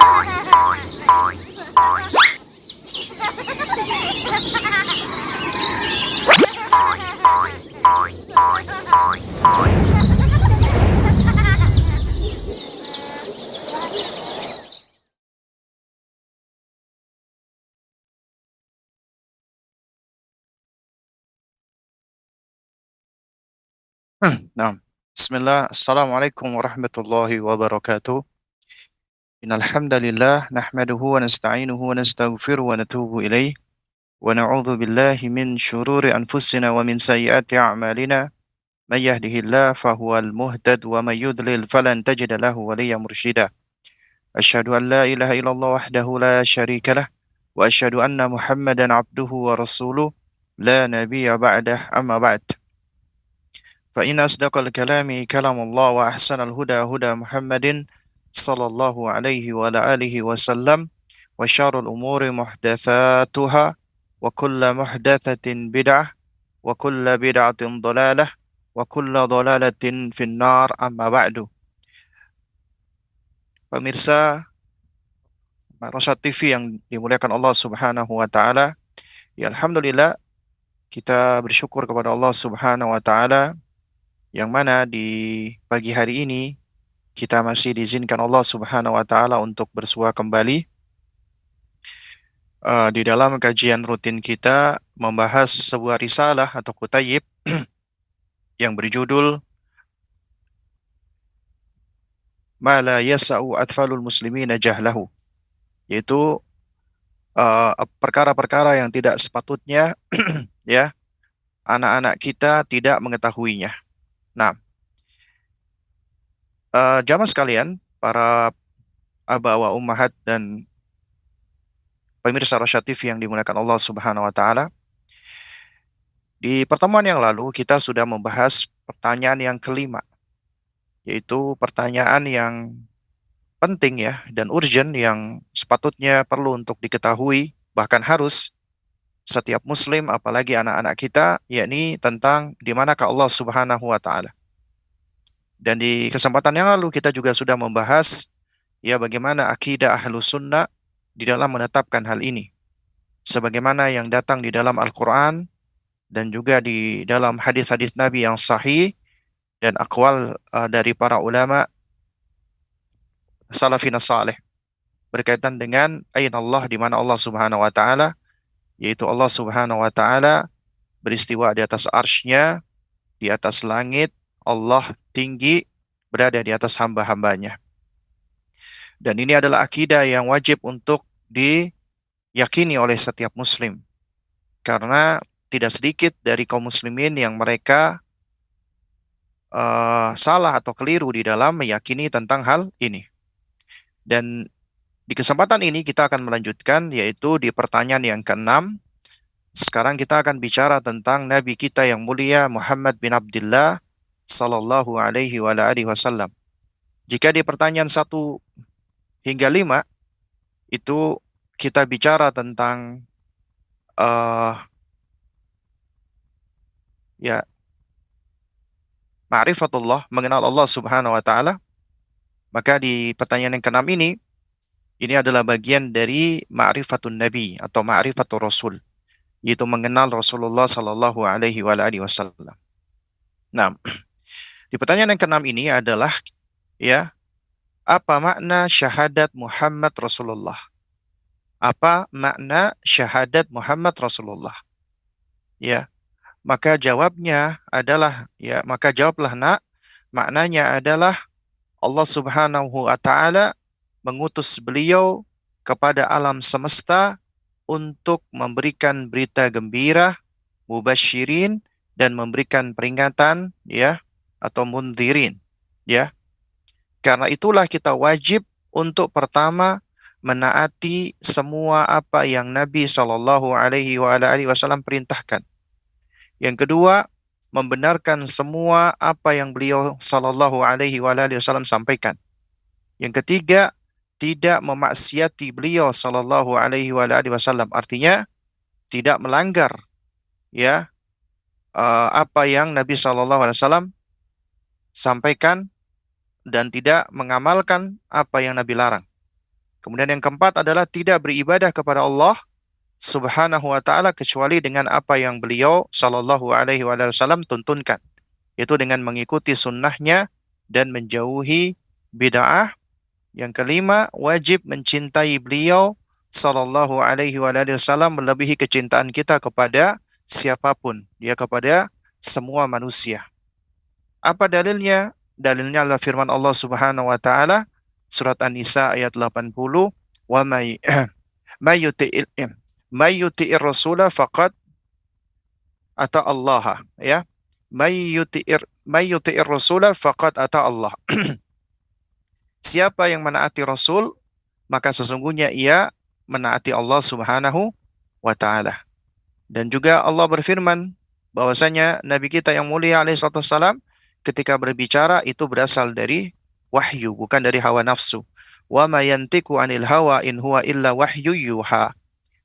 Nah, Bismillah. Assalamualaikum warahmatullahi wabarakatuh. Innal hamdalillah nahmaduhu wa nasta'inuhu wa nastaghfiruhu wa natubu ilaih wa na'udzu billahi min syururi anfusina wa min sayyiati a'malina. May yahdihillahu fahuwal muhtad wa may yudlil falan tajida lahu waliyyan mursyida. Asyhadu an la ilaha illallah wahdahu la syarika lah wa asyhadu anna Muhammadan abduhu wa rasuluh la nabiyya ba'dah amma ba'd. فإن أصدق الكلام كلام الله وأحسن الهدى هدى محمد صلى الله عليه وعلى آله وسلم وشر الأمور محدثاتها وكل محدثة بدعة وكل بدعة ضلالة وكل ضلالة في النار أما بعد. Pemirsa Rosyad TV yang dimuliakan Allah Subhanahu wa taala, ya alhamdulillah kita bersyukur kepada Allah Subhanahu wa taala yang mana di pagi hari ini kita masih diizinkan Allah Subhanahu wa taala untuk bersua kembali di dalam kajian rutin kita membahas sebuah risalah atau kutayib yang berjudul Ma la yasa'u atfalul muslimina jahlahu, yaitu perkara-perkara yang tidak sepatutnya ya anak-anak kita tidak mengetahuinya. Nah, jamaah sekalian, para aba wa ummahat dan pemirsa Rosyad TV yang dimuliakan Allah Subhanahu wa taala. Di pertemuan yang lalu kita sudah membahas pertanyaan yang kelima, yaitu pertanyaan yang penting ya dan urgent yang sepatutnya perlu untuk diketahui, bahkan harus setiap muslim apalagi anak-anak kita, yakni tentang di manakah Allah Subhanahu wa taala. Dan di kesempatan yang lalu kita juga sudah membahas ya bagaimana akidah Ahlus Sunnah di dalam menetapkan hal ini. Sebagaimana yang datang di dalam Al-Qur'an dan juga di dalam hadis-hadis Nabi yang sahih dan aqwal dari para ulama salafin salih berkaitan dengan aina Allah, di mana Allah Subhanahu wa taala, yaitu Allah Subhanahu wa taala beristiwa di atas arsy-Nya, di atas langit, Allah tinggi berada di atas hamba-hambanya. Dan ini adalah akidah yang wajib untuk diyakini oleh setiap muslim. Karena tidak sedikit dari kaum muslimin yang mereka salah atau keliru di dalam meyakini tentang hal ini. Dan di kesempatan ini kita akan melanjutkan, yaitu di pertanyaan yang ke-6. Sekarang kita akan bicara tentang Nabi kita yang mulia Muhammad bin Abdullah sallallahu alaihi wa alihi wasallam. Jika di pertanyaan 1 hingga 5 itu kita bicara tentang ya ma'rifatullah, mengenal Allah Subhanahu wa taala, maka di pertanyaan yang ke-6 ini adalah bagian dari ma'rifatun nabi atau ma'rifatul rasul, yaitu mengenal Rasulullah sallallahu alaihi wa alihi wasallam. Nah, di pertanyaan yang ke-6 ini adalah ya, apa makna syahadat Muhammad Rasulullah? Apa makna syahadat Muhammad Rasulullah? Ya, maka jawabnya adalah maka jawablah nak, maknanya adalah Allah Subhanahu wa taala mengutus beliau kepada alam semesta untuk memberikan berita gembira, mubasyirin, dan memberikan peringatan ya atau mundzirin ya. Karena itulah kita wajib untuk pertama menaati semua apa yang Nabi Shallallahu alaihi wasallam perintahkan. Yang kedua, membenarkan semua apa yang beliau Shallallahu alaihi wasallam sampaikan. Yang ketiga, tidak memaksiati beliau Shallallahu alaihi wasallam, artinya tidak melanggar ya apa yang Nabi Shallallahu alaihi wasallam sampaikan dan tidak mengamalkan apa yang Nabi larang. Kemudian yang keempat adalah tidak beribadah kepada Allah Subhanahu wa taala kecuali dengan apa yang beliau sallallahu alaihi wasallam tuntunkan, yaitu dengan mengikuti sunnahnya dan menjauhi bid'ah. Yang kelima, wajib mencintai beliau sallallahu alaihi wasallam melebihi kecintaan kita kepada siapapun, ya kepada semua manusia. Apa dalilnya? Dalilnya adalah firman Allah Subhanahu wa taala surat An-Nisa ayat 80, wa may may yuti'il may yuti'ir rasula faqad ata Allah, ya. May yuti'ir rasula faqad ata Allah. Siapa yang menaati Rasul, maka sesungguhnya ia menaati Allah Subhanahu wa taala. Dan juga Allah berfirman bahwasanya Nabi kita yang mulia alaihi wasallam ketika berbicara itu berasal dari wahyu, bukan dari hawa nafsu. Wa ma yantiqu 'anil hawa in huwa illa wahyu yuha.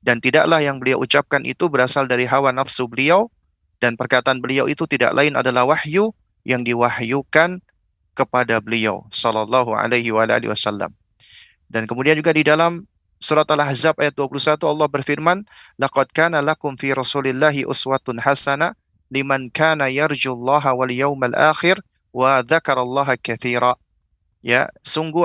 Dan tidaklah yang beliau ucapkan itu berasal dari hawa nafsu beliau, dan perkataan beliau itu tidak lain adalah wahyu yang diwahyukan kepada beliau sallallahu alaihi wasallam. Dan kemudian juga di dalam surat Al-Ahzab ayat 21 Allah berfirman, "Laqad kana lakum fi Rasulillahi uswatun hasanah liman kana yarjullaha wal yawmal akhir wa dzakarallaha katsira." Ya, sungguh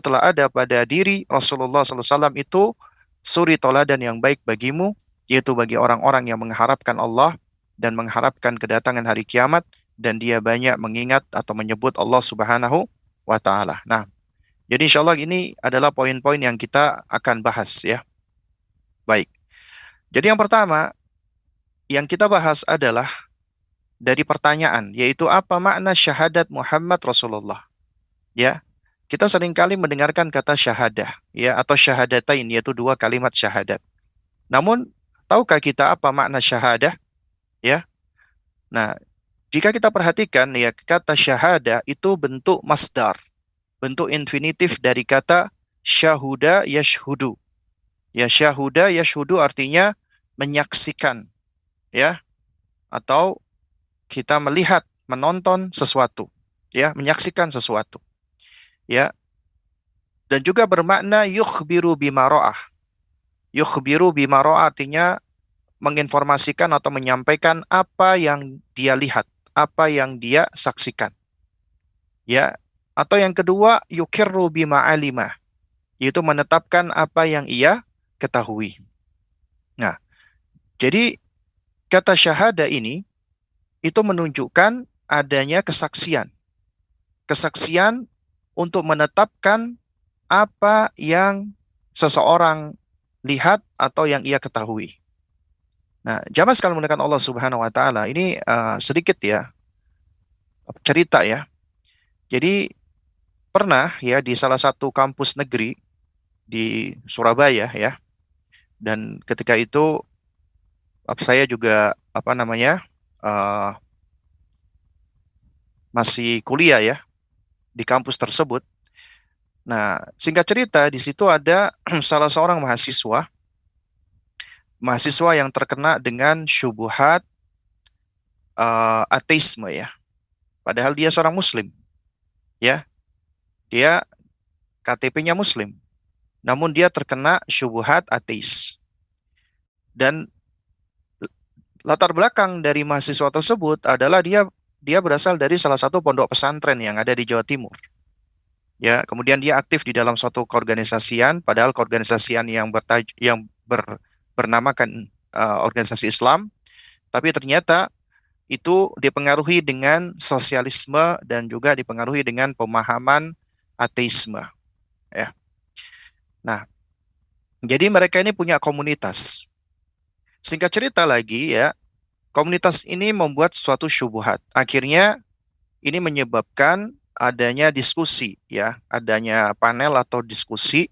telah ada pada diri Rasulullah SAW itu suri toladan yang baik bagimu, yaitu bagi orang-orang yang mengharapkan Allah dan mengharapkan kedatangan hari kiamat, dan dia banyak mengingat atau menyebut Allah Subhanahu wa taala. Nah, jadi insya Allah ini adalah poin-poin yang kita akan bahas, ya. Baik. Jadi yang pertama yang kita bahas adalah dari pertanyaan, yaitu apa makna syahadat Muhammad Rasulullah? Ya. Kita seringkali mendengarkan kata syahadah, ya, atau syahadatain, yaitu dua kalimat syahadat. Namun, tahukah kita apa makna syahadah? Ya. Nah, jika kita perhatikan, ya, kata syahadah itu bentuk masdar, bentuk infinitif dari kata syahuda yashhudu. Ya, syahuda yashhudu artinya menyaksikan, ya, atau kita melihat, menonton sesuatu, ya, menyaksikan sesuatu, ya. Dan juga bermakna yukhbiru bima ra'ah. Yukhbiru bima ra'ah artinya menginformasikan atau menyampaikan apa yang dia lihat, apa yang dia saksikan, ya. Atau yang kedua, yukirru bima alimah, yaitu menetapkan apa yang ia ketahui. Nah, jadi kata syahada ini itu menunjukkan adanya kesaksian. Kesaksian untuk menetapkan apa yang seseorang lihat atau yang ia ketahui. Nah, jamaah sekalian menggunakan Allah Subhanahu wa taala, ini sedikit, ya, cerita, ya. Jadi pernah, ya, di salah satu kampus negeri di Surabaya, ya. Dan ketika itu saya juga uh, masih kuliah, ya, di kampus tersebut. Nah, singkat cerita, di situ ada salah seorang mahasiswa yang terkena dengan syubhat ateisme, ya. Padahal dia seorang muslim, ya. Dia KTP-nya muslim, namun dia terkena syubhat ateis. Dan latar belakang dari mahasiswa tersebut adalah dia berasal dari salah satu pondok pesantren yang ada di Jawa Timur. Ya, kemudian dia aktif di dalam suatu keorganisasian, padahal keorganisasian yang bernamakan organisasi Islam, tapi ternyata itu dipengaruhi dengan sosialisme dan juga dipengaruhi dengan pemahaman ateisme, ya. Nah, jadi mereka ini punya komunitas. Singkat cerita lagi, ya, komunitas ini membuat suatu syubhat. Akhirnya ini menyebabkan adanya diskusi, ya, adanya panel atau diskusi,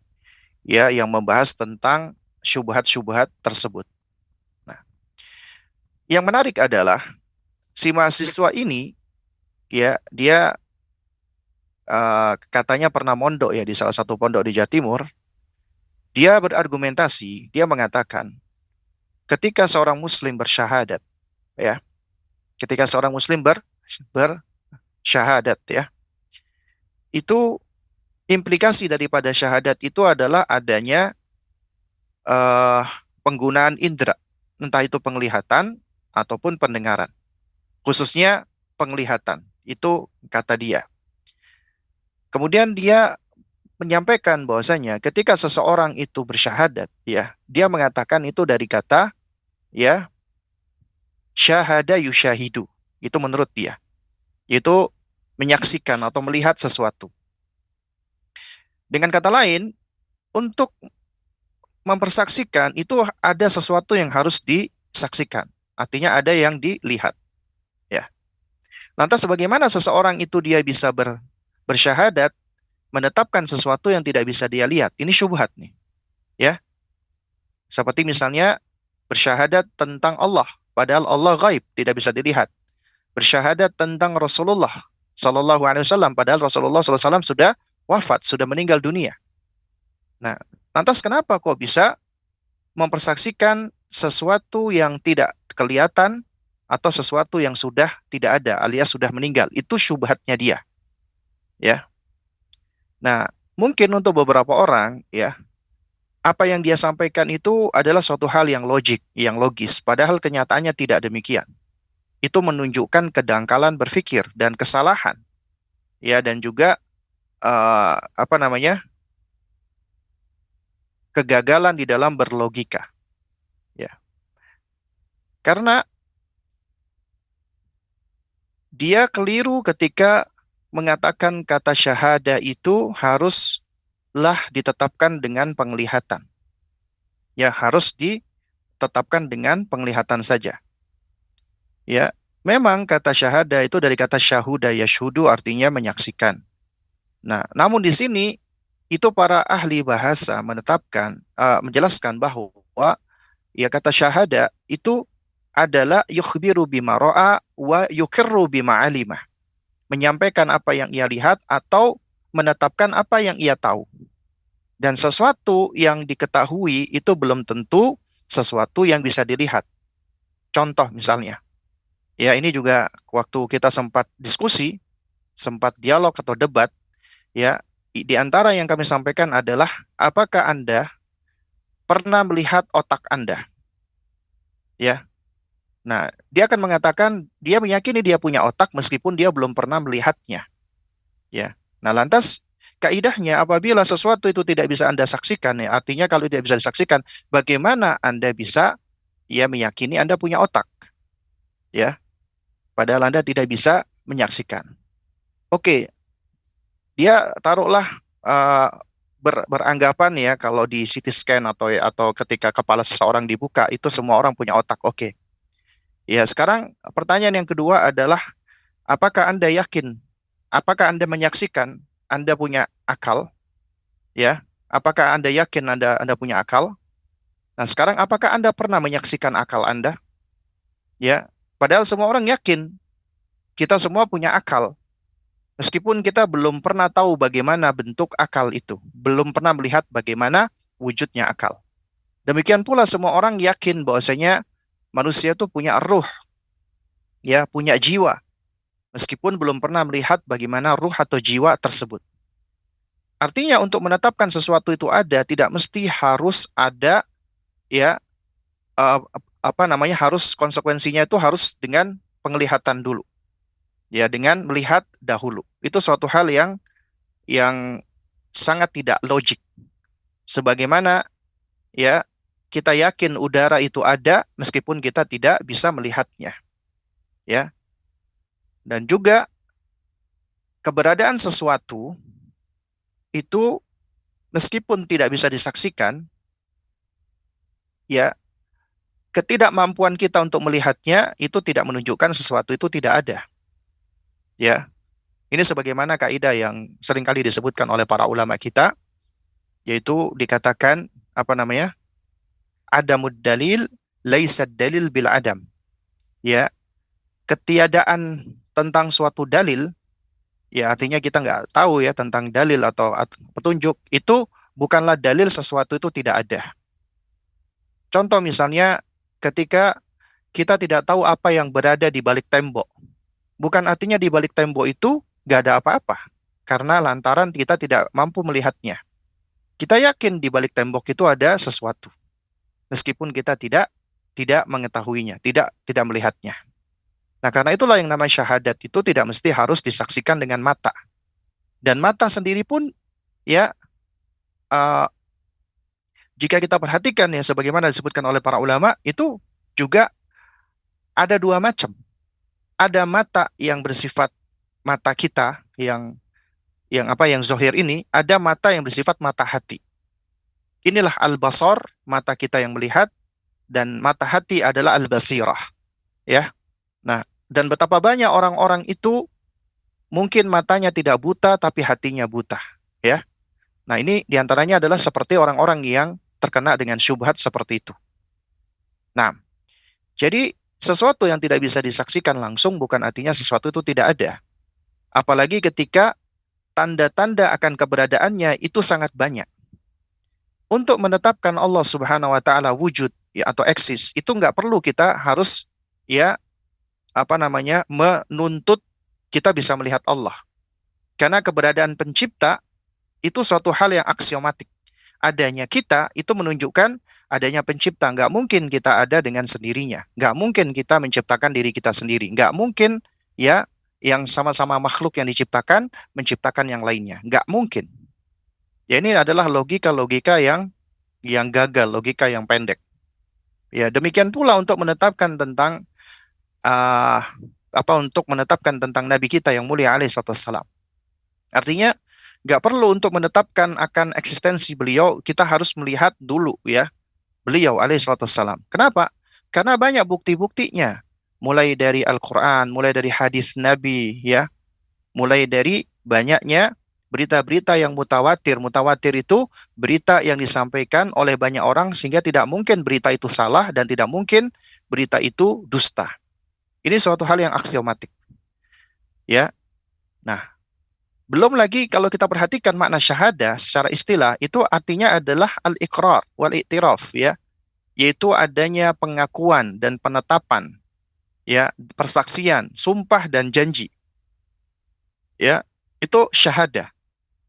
ya, yang membahas tentang syubhat-syubhat tersebut. Nah, yang menarik adalah si mahasiswa ini, ya, dia katanya pernah mondok, ya, di salah satu pondok di Jawa Timur. Dia berargumentasi, dia mengatakan, ketika seorang muslim bersyahadat, ya, ketika seorang muslim bersyahadat, ya, itu Implikasi daripada syahadat itu adalah adanya eh, penggunaan indera, entah itu penglihatan ataupun pendengaran. Khususnya penglihatan, itu kata dia. Kemudian dia menyampaikan bahwasanya ketika seseorang itu bersyahadat, ya, dia mengatakan itu dari kata, ya, syahada yusyahidu. Itu menurut dia. Itu menyaksikan atau melihat sesuatu. Dengan kata lain, untuk mempersaksikan itu ada sesuatu yang harus disaksikan. Artinya ada yang dilihat, ya. Lantas bagaimana seseorang itu dia bisa bersyahadat menetapkan sesuatu yang tidak bisa dia lihat? Ini syubhat nih, ya. Seperti misalnya bersyahadat tentang Allah, padahal Allah gaib, tidak bisa dilihat. Bersyahadat tentang Rasulullah Sallallahu Alaihi Wasallam, padahal Rasulullah Sallallahu Alaihi Wasallam sudah wafat, sudah meninggal dunia. Nah, lantas kenapa kok bisa mempersaksikan sesuatu yang tidak kelihatan atau sesuatu yang sudah tidak ada alias sudah meninggal? Itu syubhatnya dia, ya. Nah, mungkin untuk beberapa orang, ya, apa yang dia sampaikan itu adalah suatu hal yang logik, yang logis, padahal kenyataannya tidak demikian. Itu menunjukkan kedangkalan berpikir dan kesalahan, ya, dan juga apa namanya, kegagalan di dalam berlogika, ya. Karena dia keliru ketika mengatakan kata syahada itu haruslah ditetapkan dengan penglihatan. Ya, harus ditetapkan dengan penglihatan saja. Ya, memang kata syahada itu dari kata syahuda yashhudu artinya menyaksikan. Nah, namun di sini itu para ahli bahasa menjelaskan bahwa ya kata syahada itu adalah yukhbiru bima ra'a wa yukirru bima alimah. Menyampaikan apa yang ia lihat atau menetapkan apa yang ia tahu. Dan sesuatu yang diketahui itu belum tentu sesuatu yang bisa dilihat. Contoh misalnya, ya ini juga waktu kita sempat diskusi, sempat dialog atau debat, ya di antara yang kami sampaikan adalah apakah Anda pernah melihat otak Anda? Ya. Nah, dia akan mengatakan dia meyakini dia punya otak meskipun dia belum pernah melihatnya. Ya. Nah, lantas kaidahnya apabila sesuatu itu tidak bisa Anda saksikan, ya, artinya kalau tidak bisa disaksikan, bagaimana Anda bisa ya meyakini Anda punya otak? Ya. Padahal Anda tidak bisa menyaksikan. Oke, dia taruhlah eh, beranggapan ya kalau di CT scan atau ketika kepala seseorang dibuka itu semua orang punya otak. Oke. Ya, sekarang pertanyaan yang kedua adalah apakah Anda yakin? Apakah Anda menyaksikan Anda punya akal? Ya. Apakah Anda yakin Anda punya akal? Nah, sekarang apakah Anda pernah menyaksikan akal Anda? Ya. Padahal semua orang yakin kita semua punya akal. Meskipun kita belum pernah tahu bagaimana bentuk akal itu, belum pernah melihat bagaimana wujudnya akal. Demikian pula semua orang yakin bahwasanya manusia itu punya ruh, ya, punya jiwa, meskipun belum pernah melihat bagaimana ruh atau jiwa tersebut. Artinya untuk menetapkan sesuatu itu ada, tidak mesti harus ada, ya, eh, apa namanya, harus konsekuensinya itu harus dengan penglihatan dulu, ya, dengan melihat dahulu. Itu suatu hal yang sangat tidak logik. Sebagaimana ya kita yakin udara itu ada meskipun kita tidak bisa melihatnya, ya. Dan juga keberadaan sesuatu itu meskipun tidak bisa disaksikan, ya, ketidakmampuan kita untuk melihatnya itu tidak menunjukkan sesuatu itu tidak ada, ya. Ini sebagaimana kaidah yang seringkali disebutkan oleh para ulama kita, yaitu dikatakan apa namanya? Adamud dalil laisa dalil bil adam. Ya, ketiadaan tentang suatu dalil, ya artinya kita nggak tahu ya tentang dalil atau petunjuk, itu bukanlah dalil sesuatu itu tidak ada. Contoh misalnya ketika kita tidak tahu apa yang berada di balik tembok. Bukan artinya di balik tembok itu nggak ada apa-apa. karena lantaran kita tidak mampu melihatnya. Kita yakin di balik tembok itu ada sesuatu, meskipun kita tidak mengetahuinya, tidak melihatnya. Nah, karena itulah yang namanya syahadat itu tidak mesti harus disaksikan dengan mata. Dan mata sendiri pun ya eh, jika kita perhatikan ya sebagaimana disebutkan oleh para ulama itu juga ada dua macam. Ada mata yang bersifat mata kita yang zohir ini, ada mata yang bersifat mata hati. Inilah al-basar, mata kita yang melihat, dan mata hati adalah al-basirah, ya. Nah, dan betapa banyak orang-orang itu mungkin matanya tidak buta tapi hatinya buta, ya. Nah, ini diantaranya adalah seperti orang-orang yang terkena dengan syubhat seperti itu. Nah, jadi sesuatu yang tidak bisa disaksikan langsung bukan artinya sesuatu itu tidak ada. Apalagi ketika tanda-tanda akan keberadaannya itu sangat banyak. Untuk menetapkan Allah Subhanahu wa taala wujud ya, atau eksis, itu nggak perlu kita harus ya menuntut kita bisa melihat Allah. Karena keberadaan pencipta itu suatu hal yang aksiomatik. Adanya kita itu menunjukkan adanya pencipta. Nggak mungkin kita ada dengan sendirinya. Nggak mungkin kita menciptakan diri kita sendiri. Nggak mungkin ya yang sama-sama makhluk yang diciptakan menciptakan yang lainnya. Nggak mungkin. Ya ini adalah logika-logika yang gagal, logika yang pendek. Ya demikian pula untuk menetapkan tentang uh, untuk menetapkan tentang Nabi kita yang mulia alaihissalam. Artinya nggak perlu untuk menetapkan akan eksistensi beliau, kita harus melihat dulu ya beliau alaihissalam. Kenapa? Karena banyak bukti-buktinya. Mulai dari Al-Quran, mulai dari hadis Nabi ya, mulai dari banyaknya berita-berita yang mutawatir. Mutawatir itu berita yang disampaikan oleh banyak orang sehingga tidak mungkin berita itu salah dan tidak mungkin berita itu dusta. Ini suatu hal yang aksiomatik. Ya. Nah, belum lagi kalau kita perhatikan makna syahadah secara istilah itu artinya adalah al-iqrar wal i'tiraf ya, yaitu adanya pengakuan dan penetapan ya, persaksian, sumpah dan janji. Ya, itu syahadah.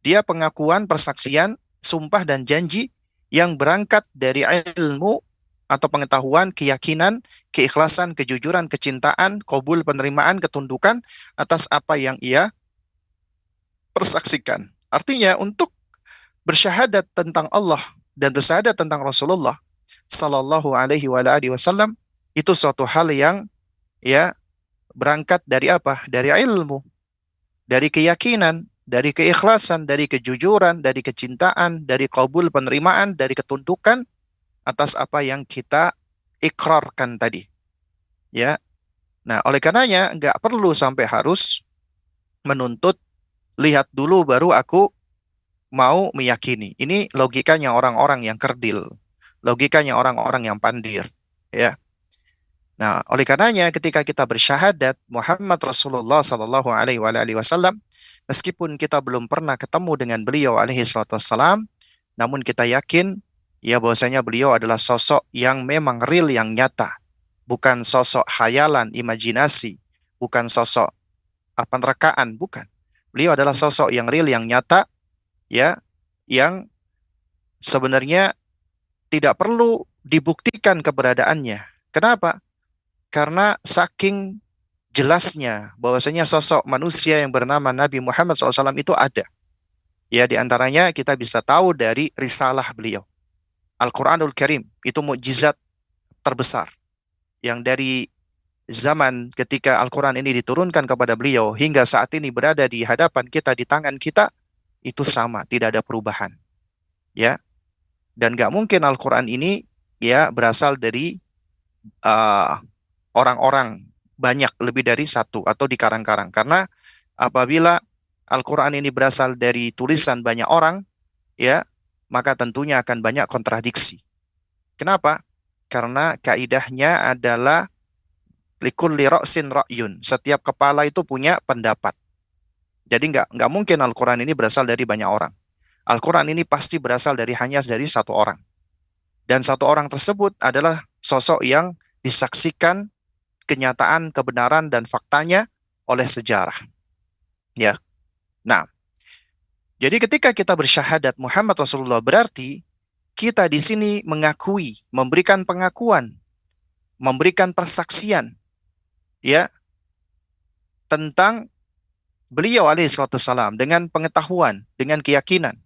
Dia pengakuan, persaksian, sumpah dan janji yang berangkat dari ilmu atau pengetahuan, keyakinan, keikhlasan, kejujuran, kecintaan, qabul, penerimaan, ketundukan atas apa yang ia persaksikan. Artinya untuk bersyahadat tentang Allah dan bersyahadat tentang Rasulullah sallallahu alaihi wasallam itu suatu hal yang ya berangkat dari apa? Dari ilmu, dari keyakinan, dari keikhlasan, dari kejujuran, dari kecintaan, dari qabul penerimaan, dari ketundukan atas apa yang kita ikrarkan tadi. Ya. Nah, oleh karenanya nggak perlu sampai harus menuntut lihat dulu baru aku mau meyakini. Ini logikanya orang-orang yang kerdil, logikanya orang-orang yang pandir, ya. Nah, oleh karenanya ketika kita bersyahadat Muhammad Rasulullah sallallahu alaihi wasallam, meskipun kita belum pernah ketemu dengan beliau alaihi salatu wassalam, namun kita yakin ya bahwasanya beliau adalah sosok yang memang real, yang nyata, bukan sosok khayalan, imajinasi, bukan sosok rekaan, bukan. Beliau adalah sosok yang real, yang nyata, ya, yang sebenarnya tidak perlu dibuktikan keberadaannya. Kenapa? Karena saking jelasnya bahwasanya sosok manusia yang bernama Nabi Muhammad SAW itu ada. Ya, di antaranya kita bisa tahu dari risalah beliau. Al-Quranul Karim, itu mukjizat terbesar. Yang dari zaman ketika Al-Quran ini diturunkan kepada beliau, hingga saat ini berada di hadapan kita, di tangan kita, itu sama, tidak ada perubahan. Ya, dan nggak mungkin Al-Quran ini ya berasal dari orang-orang banyak, lebih dari satu atau di karang-karang. Karena apabila Al-Quran ini berasal dari tulisan banyak orang, ya, maka tentunya akan banyak kontradiksi. Kenapa? Karena kaidahnya adalah likulli ra'sin ra'yun. Setiap kepala itu punya pendapat. Jadi nggak mungkin Al-Quran ini berasal dari banyak orang. Al-Quran ini pasti berasal hanya dari satu orang. Dan satu orang tersebut adalah sosok yang disaksikan kenyataan, kebenaran, dan faktanya oleh sejarah. Ya. Nah, Jadi ketika kita bersyahadat Muhammad Rasulullah, berarti kita di sini mengakui, memberikan pengakuan, memberikan persaksian ya tentang beliau alaihi salatu wassalam dengan pengetahuan, dengan keyakinan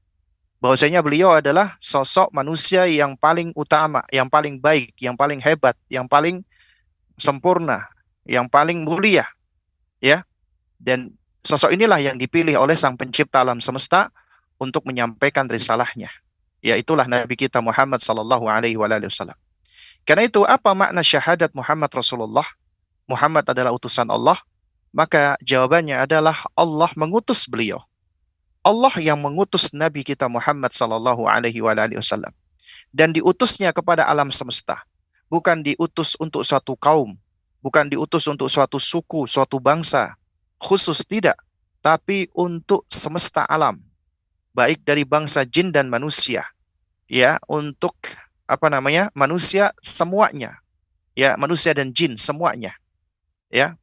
bahwasanya beliau adalah sosok manusia yang paling utama, yang paling baik, yang paling hebat, yang paling sempurna, yang paling mulia, ya. Dan sosok inilah yang dipilih oleh Sang Pencipta alam semesta untuk menyampaikan risalahnya. Ya, itulah Nabi kita Muhammad sallallahu alaihi wasallam. Karena itu, apa makna syahadat Muhammad Rasulullah? Muhammad adalah utusan Allah, maka jawabannya adalah Allah mengutus beliau. Allah yang mengutus Nabi kita Muhammad sallallahu alaihi wasallam dan diutusnya kepada alam semesta. Bukan diutus untuk suatu kaum, bukan diutus untuk suatu suku, suatu bangsa khusus, tidak, tapi untuk semesta alam, baik dari bangsa jin dan manusia. Ya, untuk manusia semuanya. Ya, manusia dan jin semuanya. Ya,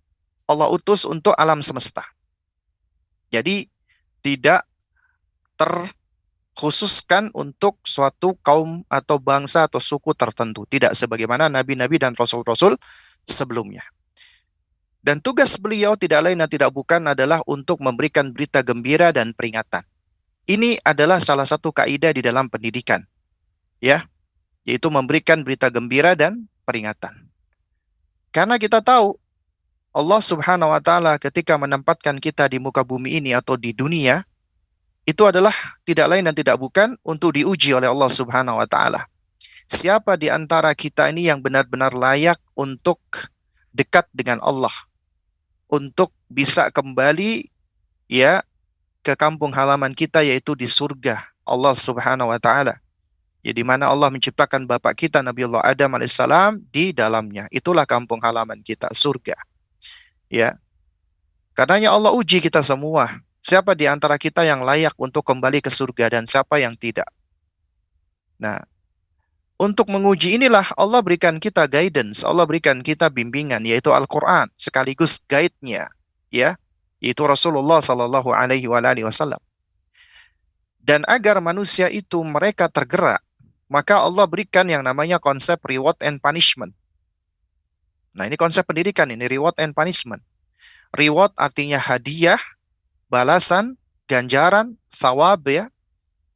Allah utus untuk alam semesta. Jadi tidak terkhususkan untuk suatu kaum atau bangsa atau suku tertentu. Tidak sebagaimana nabi-nabi dan rasul-rasul sebelumnya. Dan tugas beliau tidak lain dan tidak bukan adalah untuk memberikan berita gembira dan peringatan. Ini adalah salah satu kaidah di dalam pendidikan. Ya, yaitu memberikan berita gembira dan peringatan. Karena kita tahu Allah Subhanahu wa taala ketika menempatkan kita di muka bumi ini atau di dunia, itu adalah tidak lain dan tidak bukan untuk diuji oleh Allah Subhanahu wa taala. Siapa di antara kita ini yang benar-benar layak untuk dekat dengan Allah, untuk bisa kembali ya ke kampung halaman kita, yaitu di surga Allah Subhanahu wa taala. Ya, di mana Allah menciptakan bapak kita Nabiullah Adam alaihissalam di dalamnya. Itulah kampung halaman kita, surga. Ya. Karenanya Allah uji kita semua. Siapa di antara kita yang layak untuk kembali ke surga dan siapa yang tidak. Nah, untuk menguji inilah Allah berikan kita guidance, Allah berikan kita bimbingan, yaitu Al-Quran, sekaligus guide-nya, ya, yaitu Rasulullah Sallallahu Alaihi Wasallam. Dan agar manusia itu mereka tergerak, maka Allah berikan yang namanya konsep reward and punishment. Nah, ini konsep pendidikan ini, reward and punishment. Reward artinya hadiah, balasan, ganjaran, thawab, ya.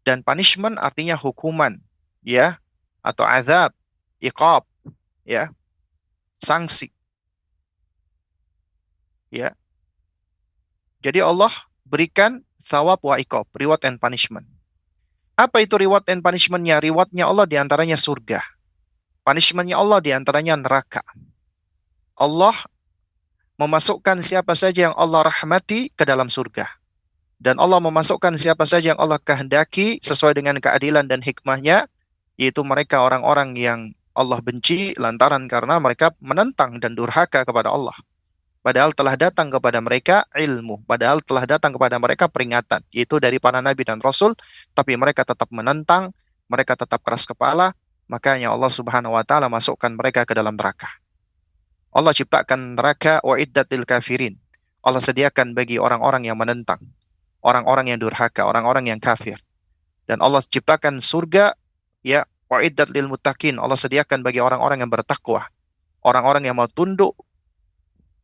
Dan punishment artinya hukuman, ya, atau azab, iqab, ya, sanksi. Ya. Jadi Allah berikan thawab wa iqab, reward and punishment. Apa itu reward and punishment-nya? Reward-nya Allah diantaranya surga. Punishment-nya Allah diantaranya neraka. Allah memasukkan siapa saja yang Allah rahmati ke dalam surga. Dan Allah memasukkan siapa saja yang Allah kehendaki sesuai dengan keadilan dan hikmahnya, yaitu mereka orang-orang yang Allah benci lantaran karena mereka menentang dan durhaka kepada Allah. Padahal telah datang kepada mereka ilmu, padahal telah datang kepada mereka peringatan, yaitu dari para nabi dan rasul, tapi mereka tetap menentang, mereka tetap keras kepala, makanya Allah Subhanahu wa taala masukkan mereka ke dalam neraka. Allah ciptakan neraka wa'iddat lil kafirin. Allah sediakan bagi orang-orang yang menentang, orang-orang yang durhaka, orang-orang yang kafir. Dan Allah ciptakan surga, ya, wa'iddat lil muttaqin. Allah sediakan bagi orang-orang yang bertakwa, orang-orang yang mau tunduk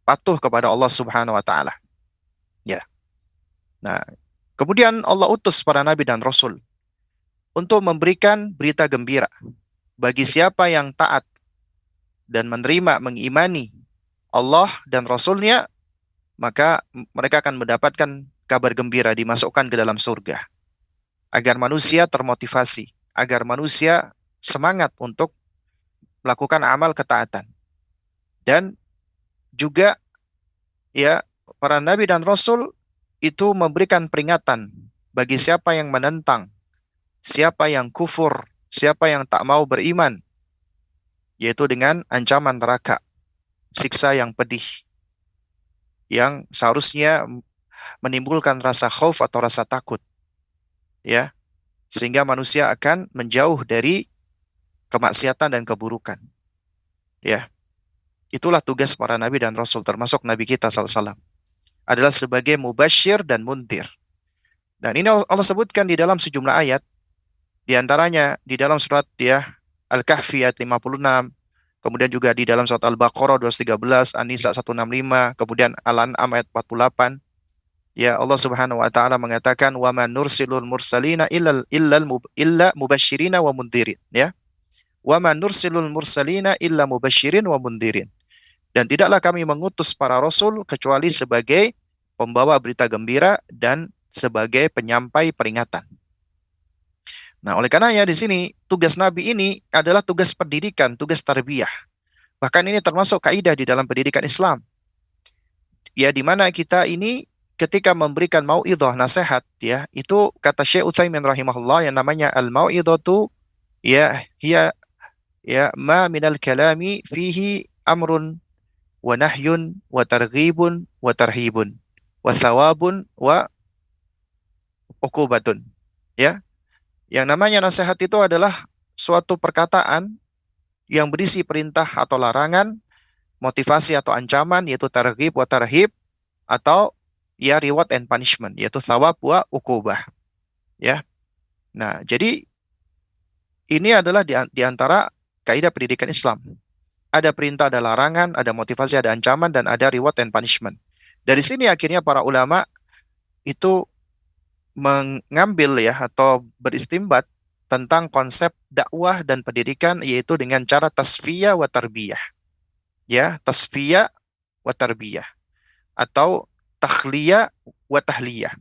patuh kepada Allah Subhanahu wa taala. Ya. Nah, kemudian Allah utus para nabi dan rasul untuk memberikan berita gembira bagi siapa yang taat dan menerima, mengimani Allah dan Rasulnya, maka mereka akan mendapatkan kabar gembira, dimasukkan ke dalam surga. Agar manusia termotivasi, agar manusia semangat untuk melakukan amal ketaatan. Dan juga ya, para nabi dan rasul itu memberikan peringatan bagi siapa yang menentang, siapa yang kufur, siapa yang tak mau beriman, yaitu dengan ancaman neraka, siksa yang pedih, yang seharusnya menimbulkan rasa khauf atau rasa takut, ya, sehingga manusia akan menjauh dari kemaksiatan dan keburukan. Ya, itulah tugas para nabi dan rasul, termasuk nabi kita SAW, adalah sebagai mubasyir dan muntir. Dan ini Allah sebutkan di dalam sejumlah ayat, di antaranya di dalam surat ya Al-Kahfi ayat 56, kemudian juga di dalam surat Al-Baqarah 213, An-Nisa 165, kemudian Al-An'am ayat 48. Ya, Allah Subhanahu wa taala mengatakan wa man nursilul mursalina illa mubasyirina wa mundhirin, ya. Wa man nursilul mursalina illa mubasyirin wa mundhirin. Dan tidaklah kami mengutus para rasul kecuali sebagai pembawa berita gembira dan sebagai penyampai peringatan. Nah, oleh karenanya di sini tugas Nabi ini adalah tugas pendidikan, tugas tarbiyah. Bahkan ini termasuk kaidah di dalam pendidikan Islam. Ya, di mana kita ini ketika memberikan mauidhah nasihat ya, itu kata Syekh Utsaimin rahimahullah yang namanya al-mauidhatu ya hiya ya ma minal kalami fihi amrun wa nahyun wa targhibun wa tarhibun wa thawabun wa uqubatun. Ya, yang namanya nasihat itu adalah suatu perkataan yang berisi perintah atau larangan, motivasi atau ancaman yaitu targhib wa tarhib, atau ya reward and punishment yaitu thawab wa uqubah, ya. Nah, jadi ini adalah di antara kaidah pendidikan Islam. Ada perintah, ada larangan, ada motivasi, ada ancaman, dan ada reward and punishment. Dari sini akhirnya para ulama itu mengambil ya atau beristimbat tentang konsep dakwah dan pendidikan yaitu dengan cara tasfiyah wa tarbiyah. Ya, tasfiyah wa tarbiyah atau takhliyah wa tahliyah.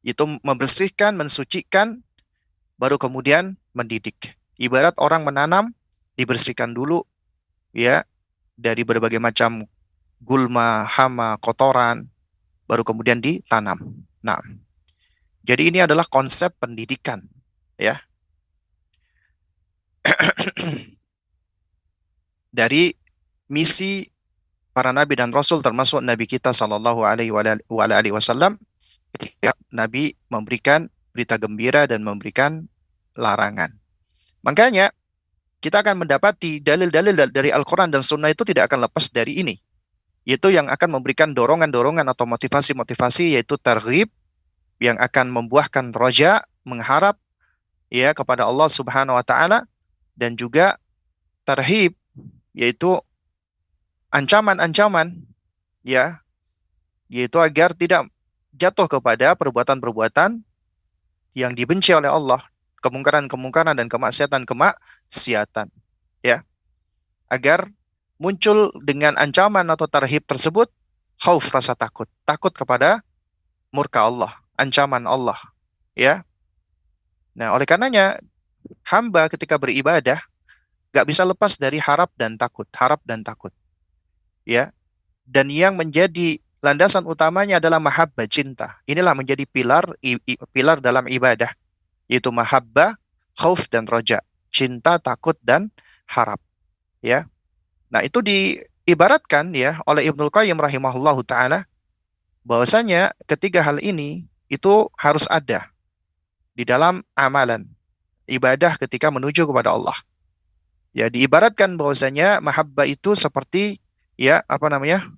Itu membersihkan, mensucikan, baru kemudian mendidik. Ibarat orang menanam, dibersihkan dulu ya dari berbagai macam gulma, hama, kotoran, baru kemudian ditanam. Nah, jadi ini adalah konsep pendidikan, ya. Dari misi para nabi dan rasul termasuk nabi kita sallallahu alaihi wasallam ketika nabi memberikan berita gembira dan memberikan larangan. Makanya kita akan mendapati dalil-dalil dari Al-Quran dan Sunnah itu tidak akan lepas dari ini. Yaitu yang akan memberikan dorongan-dorongan atau motivasi-motivasi yaitu targhib yang akan membuahkan roja, mengharap ya kepada Allah Subhanahu wa taala, dan juga tarhib yaitu ancaman-ancaman ya, yaitu agar tidak jatuh kepada perbuatan-perbuatan yang dibenci oleh Allah, kemungkaran-kemungkaran dan kemaksiatan-kemaksiatan, ya. Agar muncul dengan ancaman atau tarhib tersebut khauf, rasa takut, takut kepada murka Allah, ancaman Allah, ya. Nah, oleh karenanya hamba ketika beribadah gak bisa lepas dari harap dan takut, ya. Dan yang menjadi landasan utamanya adalah mahabbah, cinta. Inilah menjadi pilar dalam ibadah, yaitu mahabbah, khauf dan roja, cinta, takut dan harap, ya. Nah, itu diibaratkan ya oleh Ibnul Qayyim rahimahullahu taala bahwasanya ketiga hal ini itu harus ada di dalam amalan ibadah ketika menuju kepada Allah. Ya, diibaratkan bahwasanya mahabbah itu seperti ya apa namanya?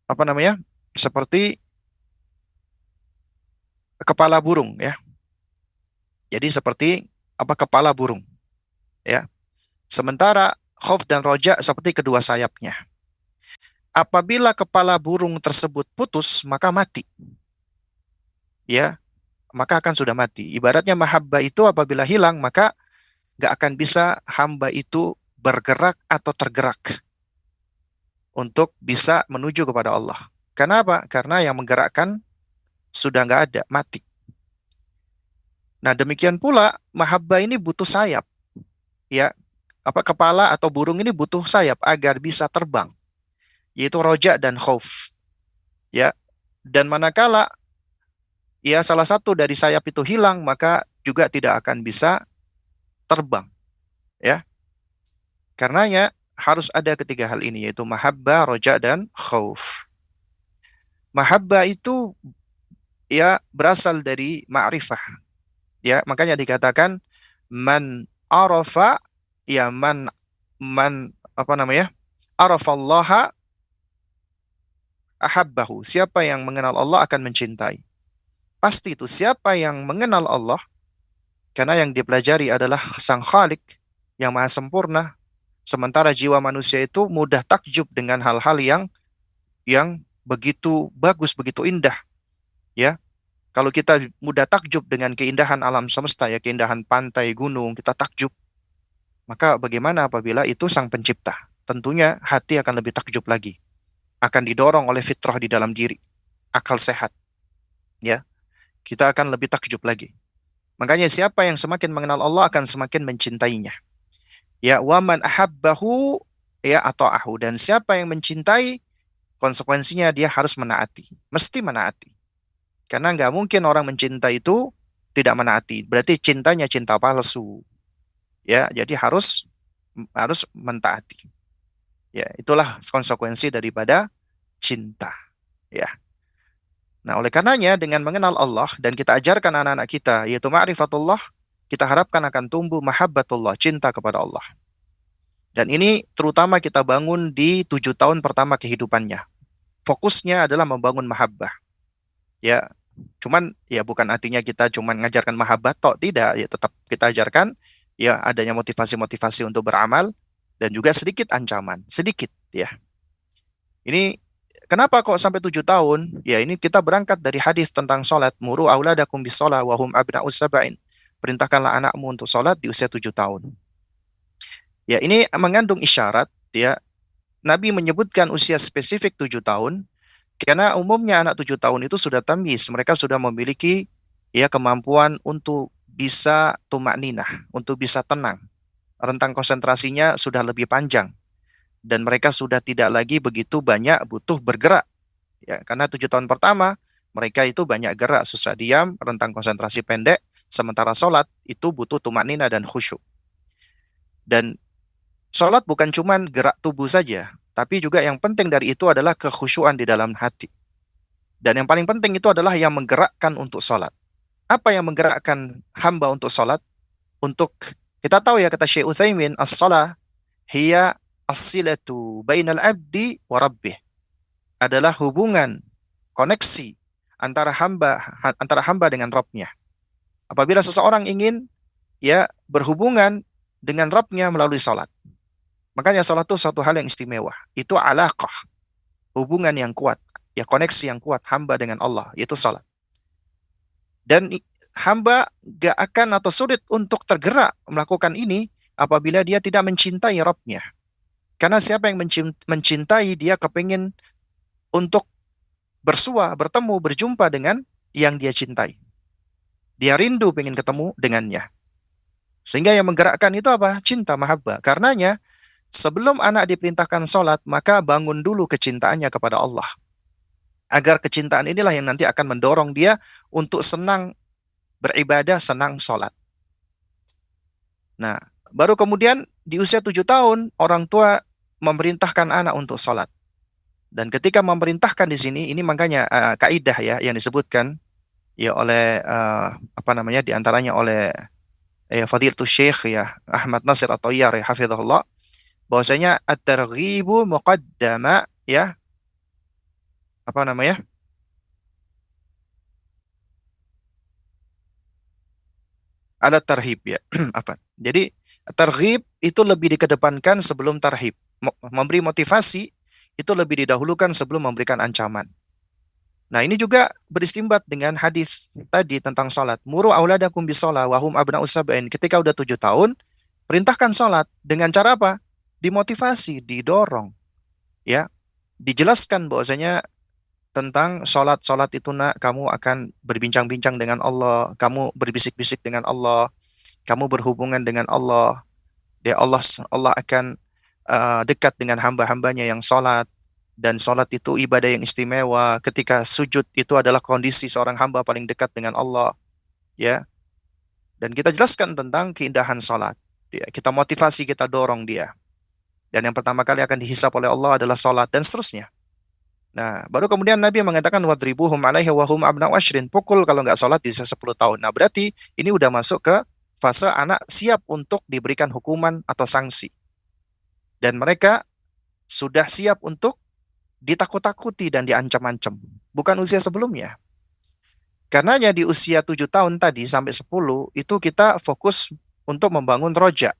Apa namanya? Seperti kepala burung ya. Jadi seperti apa, kepala burung ya. Sementara khauf dan roja seperti kedua sayapnya. Apabila kepala burung tersebut putus, maka mati. Ya, maka akan sudah mati. Ibaratnya mahabbah itu apabila hilang, maka gak akan bisa hamba itu bergerak atau tergerak untuk bisa menuju kepada Allah. Kenapa? Karena yang menggerakkan sudah nggak ada, mati. Nah, demikian pula mahabbah ini butuh sayap. Ya, apa, kepala atau burung ini butuh sayap agar bisa terbang, yaitu roja dan khauf. Ya, dan manakala ya salah satu dari sayap itu hilang, maka juga tidak akan bisa terbang. Ya, karenanya harus ada ketiga hal ini, yaitu mahabbah, roja dan khauf. Mahabbah itu ya berasal dari ma'rifah. Ya, makanya dikatakan man arafa ya man apa namanya? Arafallaha ahabbahu, siapa yang mengenal Allah akan mencintai. Pasti itu siapa yang mengenal Allah, karena yang dipelajari adalah Sang Khalik yang maha sempurna, sementara jiwa manusia itu mudah takjub dengan hal-hal yang begitu bagus, begitu indah, ya. Kalau kita mudah takjub dengan keindahan alam semesta, ya, keindahan pantai, gunung, kita takjub, maka bagaimana apabila itu Sang Pencipta? Tentunya hati akan lebih takjub lagi, akan didorong oleh fitrah di dalam diri, akal sehat, ya. Kita akan lebih takjub lagi. Makanya siapa yang semakin mengenal Allah akan semakin mencintainya. Ya, waman ahabbahu ya ata'ahu, dan siapa yang mencintai, konsekuensinya dia harus menaati, mesti menaati. Karena nggak mungkin orang mencintai itu tidak menaati. Berarti cintanya cinta palsu. Ya, jadi harus harus mentaati. Ya, itulah konsekuensi daripada cinta. Ya. Nah, oleh karenanya dengan mengenal Allah dan kita ajarkan anak-anak kita yaitu ma'rifatullah, kita harapkan akan tumbuh mahabbatullah, cinta kepada Allah. Dan ini terutama kita bangun di 7 tahun pertama kehidupannya. Fokusnya adalah membangun mahabbah. Ya, cuman ya bukan artinya kita cuman ngajarkan mahabbah tok, tidak, ya tetap kita ajarkan ya adanya motivasi-motivasi untuk beramal dan juga sedikit ancaman, sedikit ya. Ini kenapa kok sampai 7 tahun? Ya ini kita berangkat dari hadis tentang sholat. Muru auladakum bis sholat wahum abna'us sab'in. Perintahkanlah anakmu untuk sholat di usia 7 tahun. Ya ini mengandung isyarat, ya. Nabi menyebutkan usia spesifik 7 tahun karena umumnya anak 7 tahun itu sudah tamis, mereka sudah memiliki ya kemampuan untuk bisa tumak ninah, untuk bisa tenang. Rentang konsentrasinya sudah lebih panjang dan mereka sudah tidak lagi begitu banyak butuh bergerak. Ya, karena 7 tahun pertama mereka itu banyak gerak, susah diam, rentang konsentrasi pendek, sementara sholat itu butuh tumak ninah dan khusyuk. Dan sholat bukan cuma gerak tubuh saja, tapi juga yang penting dari itu adalah kekhusyuan di dalam hati. Dan yang paling penting itu adalah yang menggerakkan untuk sholat. Apa yang menggerakkan hamba untuk sholat? Untuk kita tahu ya kata Syekh Utsaimin, as-shalah hiya as-silatu bainal abdi wa rabbih. Adalah hubungan, koneksi antara hamba dengan Rabbnya. Apabila seseorang ingin ya berhubungan dengan Rabbnya melalui sholat, makanya sholat itu suatu hal yang istimewa. Itu alaqah, hubungan yang kuat, ya koneksi yang kuat hamba dengan Allah, yaitu sholat. Dan hamba gak akan atau sulit untuk tergerak melakukan ini apabila dia tidak mencintai Rabbnya. Karena siapa yang mencintai, dia kepingin untuk bersua, bertemu, berjumpa dengan yang dia cintai. Dia rindu pengen ketemu dengannya. Sehingga yang menggerakkan itu apa? Cinta, mahabbah. Karenanya, sebelum anak diperintahkan sholat, maka bangun dulu kecintaannya kepada Allah. Agar kecintaan inilah yang nanti akan mendorong dia untuk senang beribadah, senang sholat. Nah, baru kemudian di usia 7 tahun, orang tua memerintahkan anak untuk sholat. Dan ketika memerintahkan di sini, ini makanya kaidah ya yang disebutkan ya oleh di antaranya oleh Fadilatul Syekh ya Ahmad Nasir At-Tayyar ya hafizahullah, bahwasanya at-targhibu muqaddama ya ada tarhib ya. Jadi targhib itu lebih dikedepankan sebelum tarhib. Memberi motivasi itu lebih didahulukan sebelum memberikan ancaman. Nah, ini juga beristimbat dengan hadis tadi tentang salat. Muru auladakum bisolah wahum abna'us sab'in. Ketika udah 7 tahun, perintahkan salat dengan cara apa? Dimotivasi, didorong. Ya, dijelaskan bahwasanya tentang salat itu nak, kamu akan berbincang-bincang dengan Allah, kamu berbisik-bisik dengan Allah, kamu berhubungan dengan Allah. Ya Allah akan dekat dengan hamba-hambanya yang salat. Dan sholat itu ibadah yang istimewa. Ketika sujud itu adalah kondisi seorang hamba paling dekat dengan Allah. Ya. Dan kita jelaskan tentang keindahan sholat. Ya, kita motivasi, kita dorong dia. Dan yang pertama kali akan dihisap oleh Allah adalah sholat dan seterusnya. Nah, baru kemudian Nabi mengatakan wadribuhum alaihi wa hum abna'u ashrin. Pukul kalau nggak sholat di usia 10 tahun. Nah, berarti ini udah masuk ke fase anak siap untuk diberikan hukuman atau sanksi. Dan mereka sudah siap untuk ditakut-takuti dan diancam-ancam, bukan usia sebelumnya. Karenanya di usia 7 tahun tadi sampai 10 itu kita fokus untuk membangun roja.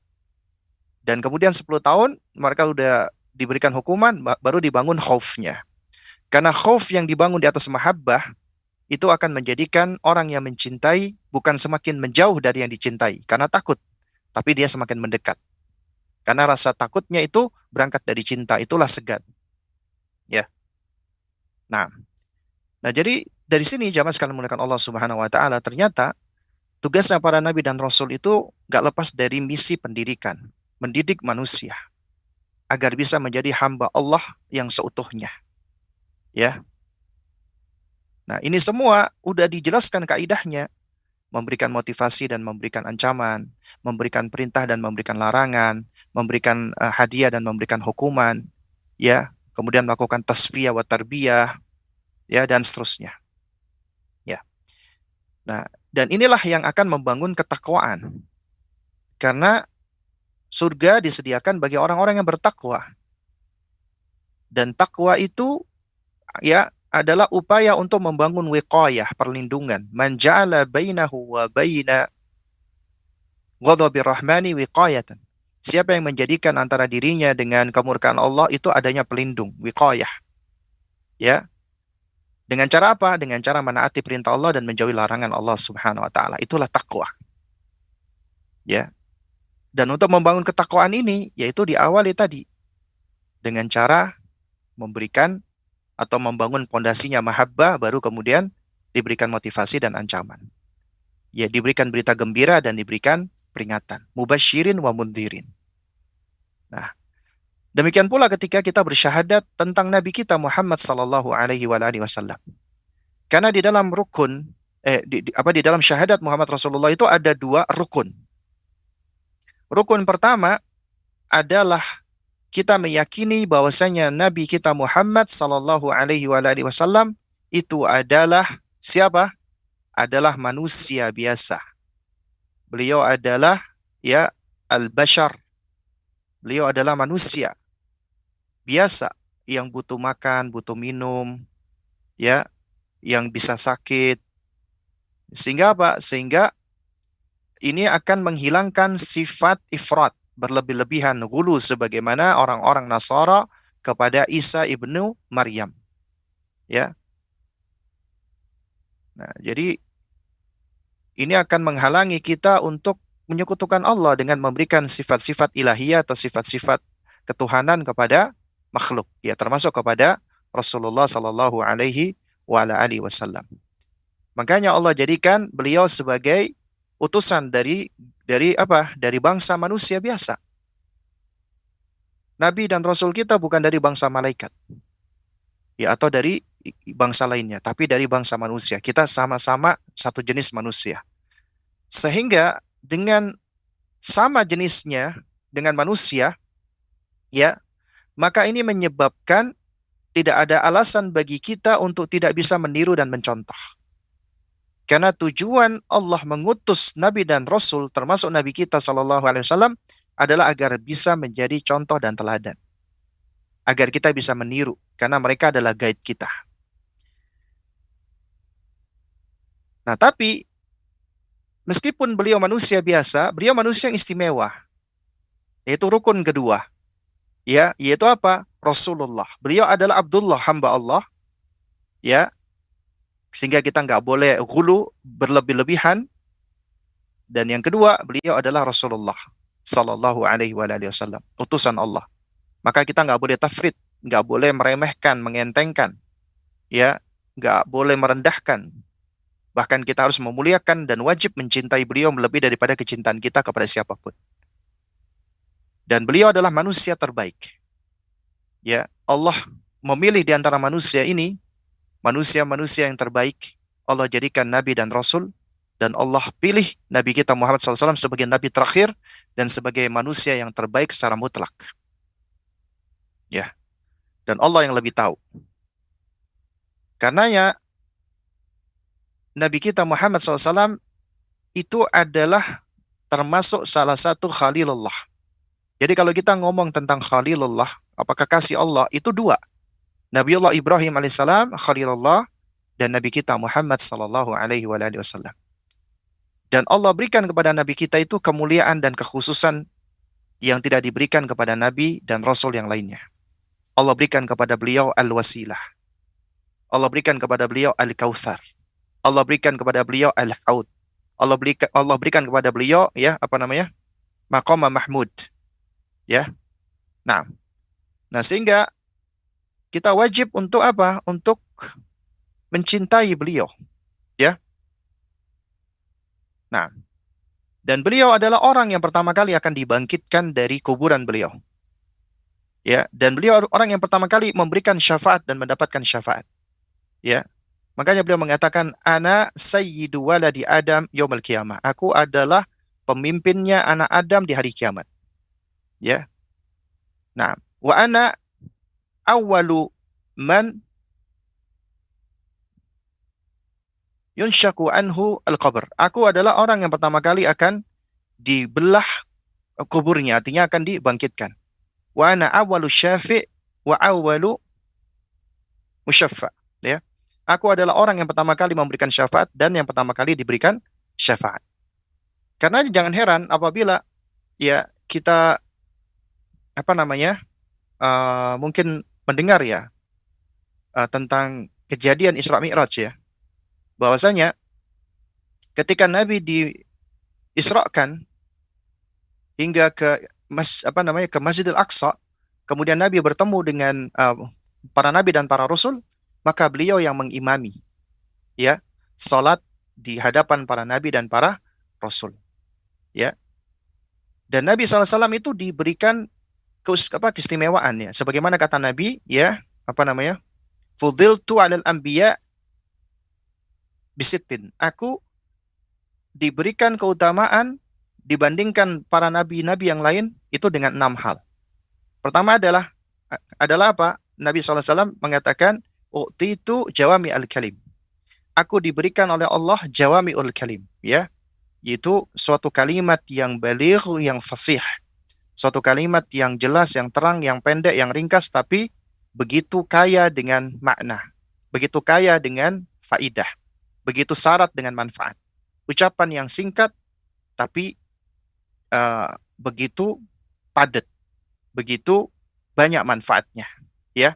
Dan kemudian 10 tahun mereka udah diberikan hukuman, baru dibangun khaufnya. Karena khauf yang dibangun di atas mahabbah itu akan menjadikan orang yang mencintai bukan semakin menjauh dari yang dicintai karena takut, tapi dia semakin mendekat. Karena rasa takutnya itu berangkat dari cinta, itulah segan. Ya. Nah, jadi dari sini jamaah sekalian menggunakan Allah Subhanahu wa taala, ternyata tugasnya para nabi dan rasul itu gak lepas dari misi pendidikan, mendidik manusia agar bisa menjadi hamba Allah yang seutuhnya. Ya. Nah, ini semua udah dijelaskan kaidahnya, memberikan motivasi dan memberikan ancaman, memberikan perintah dan memberikan larangan, memberikan hadiah dan memberikan hukuman, ya, kemudian melakukan tasfiyah wa tarbiyah, ya, dan seterusnya. Ya. Nah, dan inilah yang akan membangun ketakwaan. Karena surga disediakan bagi orang-orang yang bertakwa. Dan takwa itu ya adalah upaya untuk membangun wiqayah, perlindungan. Man ja'ala bainahu wa baina ghadabi rahmani wiqayatan. Siapa yang menjadikan antara dirinya dengan kemurkaan Allah itu adanya pelindung, wiqayah. Ya. Dengan cara apa? Dengan cara menaati perintah Allah dan menjauhi larangan Allah Subhanahu wa taala. Itulah takwa. Ya. Dan untuk membangun ketakwaan ini yaitu diawali tadi dengan cara memberikan atau membangun pondasinya mahabbah, baru kemudian diberikan motivasi dan ancaman. Ya, diberikan berita gembira dan diberikan peringatan. Mubasyirin wa mundhirin. Nah, demikian pula ketika kita bersyahadat tentang Nabi kita Muhammad sallallahu alaihi wasallam. Karena di dalam rukun di dalam syahadat Muhammad Rasulullah itu ada 2 rukun. Rukun pertama adalah kita meyakini bahwasanya Nabi kita Muhammad sallallahu alaihi wasallam itu adalah siapa? Adalah manusia biasa. Beliau adalah ya al-bashar. Beliau adalah manusia biasa yang butuh makan, butuh minum, ya, yang bisa sakit. Sehingga apa? Sehingga ini akan menghilangkan sifat ifrat, berlebih-lebihan, gulu sebagaimana orang-orang Nasara kepada Isa ibnu Maryam. Ya. Nah, jadi ini akan menghalangi kita untuk menyekutukan Allah dengan memberikan sifat-sifat ilahiyah atau sifat-sifat ketuhanan kepada makhluk, ya, termasuk kepada Rasulullah sallallahu alaihi wasallam. Makanya Allah jadikan beliau sebagai utusan dari apa? Dari bangsa manusia biasa. Nabi dan Rasul kita bukan dari bangsa malaikat. Ya, atau dari bangsa lainnya, tapi dari bangsa manusia. Kita sama-sama satu jenis manusia. Sehingga dengan sama jenisnya dengan manusia, ya, maka ini menyebabkan tidak ada alasan bagi kita untuk tidak bisa meniru dan mencontoh. Karena tujuan Allah mengutus Nabi dan Rasul, termasuk Nabi kita Sallallahu Alaihi Wasallam, adalah agar bisa menjadi contoh dan teladan. Agar kita bisa meniru, karena mereka adalah guide kita. Nah, tapi meskipun beliau manusia biasa, beliau manusia yang istimewa. Yaitu rukun kedua. Ya, yaitu apa? Rasulullah. Beliau adalah Abdullah, hamba Allah. Ya, sehingga kita nggak boleh ghulu, berlebih-lebihan. Dan yang kedua, beliau adalah Rasulullah sallallahu alaihi wasallam, utusan Allah. Maka kita nggak boleh tafrid, nggak boleh meremehkan, mengentengkan, ya, nggak boleh merendahkan. Bahkan kita harus memuliakan dan wajib mencintai beliau lebih daripada kecintaan kita kepada siapapun. Dan beliau adalah manusia terbaik. Ya, Allah memilih di antara manusia ini manusia-manusia yang terbaik. Allah jadikan Nabi dan Rasul, dan Allah pilih Nabi kita Muhammad SAW sebagai Nabi terakhir dan sebagai manusia yang terbaik secara mutlak. Ya, dan Allah yang lebih tahu. Karenanya Nabi kita Muhammad SAW itu adalah termasuk salah satu Khalilullah. Jadi kalau kita ngomong tentang Khalilullah, apakah kasih Allah, itu 2. Nabiullah Ibrahim alaihissalam, Khalilullah, dan Nabi kita Muhammad sallallahu alaihi wasallam. Dan Allah berikan kepada Nabi kita itu kemuliaan dan kekhususan yang tidak diberikan kepada Nabi dan Rasul yang lainnya. Allah berikan kepada beliau al-wasilah. Allah berikan kepada beliau al-kautsar. Allah berikan kepada beliau al-haud. Allah berikan kepada beliau ya maqam mahmud ya. Nah, sehingga kita wajib untuk apa? Untuk mencintai beliau ya. Nah, dan beliau adalah orang yang pertama kali akan dibangkitkan dari kuburan beliau. Ya, dan beliau orang yang pertama kali memberikan syafaat dan mendapatkan syafaat. Ya. Makanya beliau mengatakan ana sayyidu waladi Adam yaumil qiyamah. Aku adalah pemimpinnya anak Adam di hari kiamat. Ya. Nah, wa ana awwalu man yunshaku anhu al-qabr. Aku adalah orang yang pertama kali akan dibelah kuburnya, artinya akan dibangkitkan. Wa ana awwalu syafi' wa awwalu musyaffa. Ya. Aku adalah orang yang pertama kali memberikan syafaat dan yang pertama kali diberikan syafaat. Karena jangan heran apabila ya kita mungkin mendengar ya tentang kejadian Isra Mi'raj ya. Bahwasanya ketika Nabi diisrakan hingga ke ke Masjidil Aqsa, kemudian Nabi bertemu dengan para nabi dan para rasul, maka beliau yang mengimami ya salat di hadapan para nabi dan para rasul ya. Dan Nabi SAW itu diberikan keistimewaan ya, sebagaimana kata Nabi ya, fudhiltu 'alal anbiya bisittin. Aku diberikan keutamaan dibandingkan para nabi-nabi yang lain itu dengan 6 hal. Pertama adalah apa? Nabi SAW mengatakan u'titu jawami al-kalim. Aku diberikan oleh Allah jawami al-kalim, ya. Yaitu suatu kalimat yang baligh, yang fasih. Suatu kalimat yang jelas, yang terang, yang pendek, yang ringkas, tapi begitu kaya dengan makna. Begitu kaya dengan faidah. Begitu syarat dengan manfaat. Ucapan yang singkat, tapi begitu padat. Begitu banyak manfaatnya. Ya.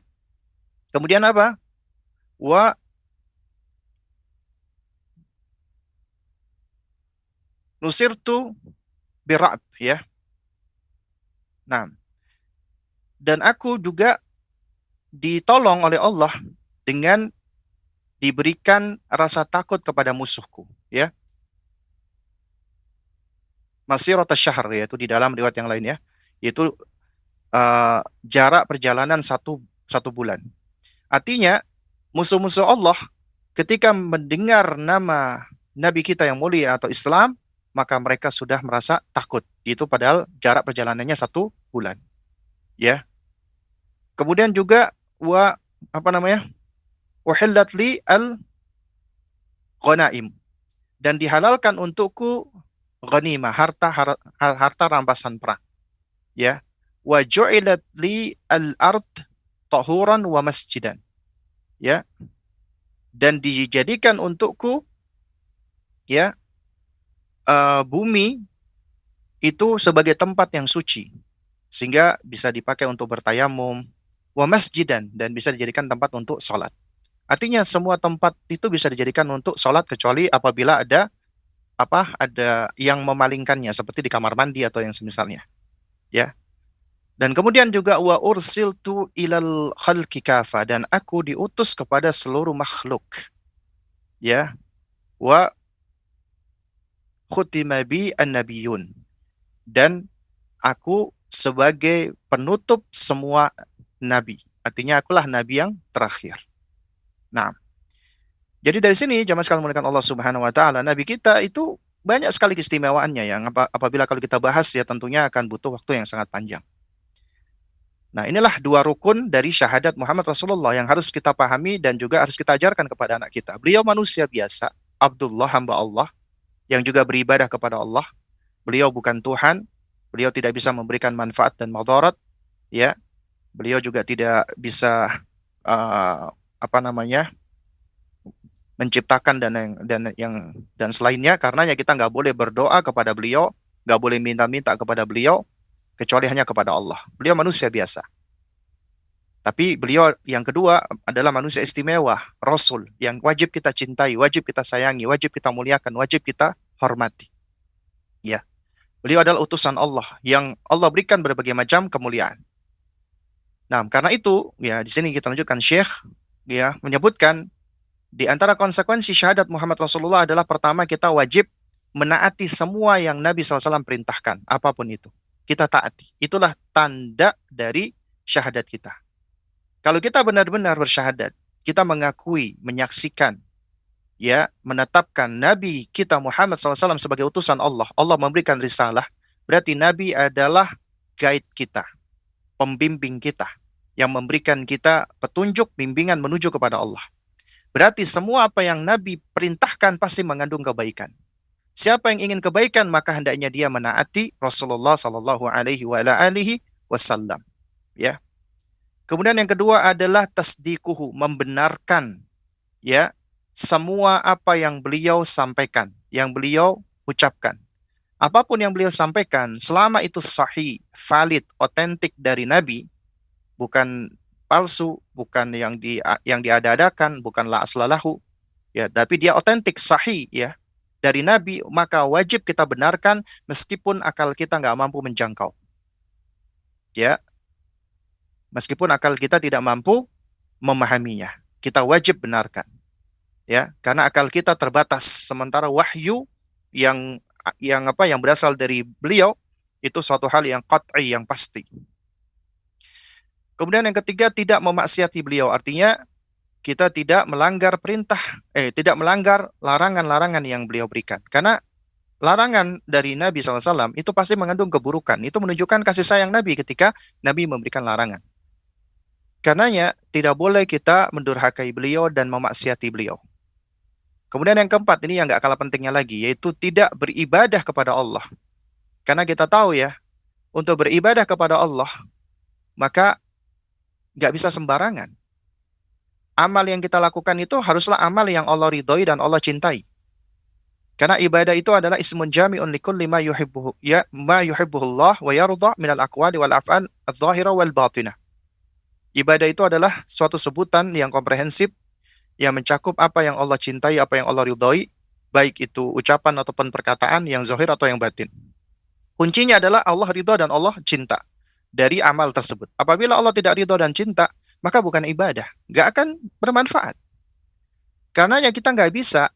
Kemudian apa? Wa nusirtu birab, ya. Nah, dan aku juga ditolong oleh Allah dengan diberikan rasa takut kepada musuhku, ya. Masirata syahr, yaitu di dalam riwayat yang lain ya, yaitu jarak perjalanan satu bulan. Artinya musuh-musuh Allah ketika mendengar nama Nabi kita yang mulia atau Islam, maka mereka sudah merasa takut. Itu padahal jarak perjalanannya 1 bulan. Ya. Kemudian juga uhillat li al-ghanaim, dan dihalalkan untukku ghanimah, harta rampasan perang. Ya. Wa ju'ilat li al-ard tahuran wa masjidan. Ya. Dan dijadikan untukku ya bumi itu sebagai tempat yang suci, sehingga bisa dipakai untuk bertayamum, wa masjidan, dan bisa dijadikan tempat untuk sholat. Artinya semua tempat itu bisa dijadikan untuk sholat kecuali apabila ada yang memalingkannya seperti di kamar mandi atau yang semisalnya. Ya. Dan kemudian juga wa ursiltu ilal khalqi kafa, dan aku diutus kepada seluruh makhluk. Ya. Wa khutima bi an-nabiyun, dan aku sebagai penutup semua nabi. Artinya akulah nabi yang terakhir. Nah, jadi dari sini jamaah sekalian dimuliakan Allah Subhanahu wa taala, nabi kita itu banyak sekali keistimewaannya yang apabila kalau kita bahas ya tentunya akan butuh waktu yang sangat panjang. Nah, inilah 2 rukun dari syahadat Muhammad Rasulullah yang harus kita pahami dan juga harus kita ajarkan kepada anak kita. Beliau manusia biasa, Abdullah, hamba Allah, yang juga beribadah kepada Allah. Beliau bukan Tuhan, beliau tidak bisa memberikan manfaat dan madarat, ya. Beliau juga tidak bisa uh, apa namanya, menciptakan dan selainnya. Karenanya kita nggak boleh berdoa kepada beliau, nggak boleh minta-minta kepada beliau kecuali hanya kepada Allah. Beliau manusia biasa. Tapi beliau yang kedua adalah manusia istimewa, Rasul, yang wajib kita cintai, wajib kita sayangi, wajib kita muliakan, wajib kita hormati. Ya, beliau adalah utusan Allah yang Allah berikan berbagai macam kemuliaan. Nah, karena itu, ya di sini kita lanjutkan Syekh ya menyebutkan di antara konsekuensi syahadat Muhammad Rasulullah adalah pertama kita wajib menaati semua yang Nabi SAW perintahkan, apapun itu. Kita taati. Itulah tanda dari syahadat kita. Kalau kita benar-benar bersyahadat, kita mengakui, menyaksikan, ya, menetapkan Nabi kita Muhammad SAW sebagai utusan Allah. Allah memberikan risalah, berarti Nabi adalah guide kita, pembimbing kita, yang memberikan kita petunjuk, bimbingan menuju kepada Allah. Berarti semua apa yang Nabi perintahkan pasti mengandung kebaikan. Siapa yang ingin kebaikan, maka hendaknya dia menaati Rasulullah Sallallahu Alaihi Wasallam. Ya. Kemudian yang kedua adalah tasdikuhu, membenarkan ya semua apa yang beliau sampaikan, yang beliau ucapkan. Apapun yang beliau sampaikan, selama itu sahih, valid, otentik dari Nabi, bukan palsu, bukan yang diada-adakan, bukan la aslalahu, ya, tapi dia otentik, sahih, ya, dari Nabi, maka wajib kita benarkan meskipun akal kita nggak mampu menjangkau. Ya, meskipun akal kita tidak mampu memahaminya, kita wajib benarkan. Ya, karena akal kita terbatas, sementara wahyu yang berasal dari beliau itu suatu hal yang qat'i, yang pasti. Kemudian yang ketiga, tidak memaksiati beliau, artinya kita tidak melanggar tidak melanggar larangan-larangan yang beliau berikan. Karena larangan dari Nabi SAW itu pasti mengandung keburukan. Itu menunjukkan kasih sayang Nabi ketika Nabi memberikan larangan. Karenanya tidak boleh kita mendurhakai beliau dan memaksiati beliau. Kemudian yang keempat, ini yang gak kalah pentingnya lagi, yaitu tidak beribadah kepada Allah. Karena kita tahu ya, untuk beribadah kepada Allah, maka gak bisa sembarangan. Amal yang kita lakukan itu haruslah amal yang Allah ridhoi dan Allah cintai. Karena ibadah itu adalah ismun jami'un likulli ma yuhibbuhullah wa yardha minal aqwali wal af'al adh-dhahira wal batinah. Ibadah itu adalah suatu sebutan yang komprehensif yang mencakup apa yang Allah cintai, apa yang Allah ridhoi, baik itu ucapan ataupun perkataan yang zahir atau yang batin. Kuncinya adalah Allah ridha dan Allah cinta dari amal tersebut. Apabila Allah tidak ridha dan cinta, maka bukan ibadah, nggak akan bermanfaat. Karena ya kita nggak bisa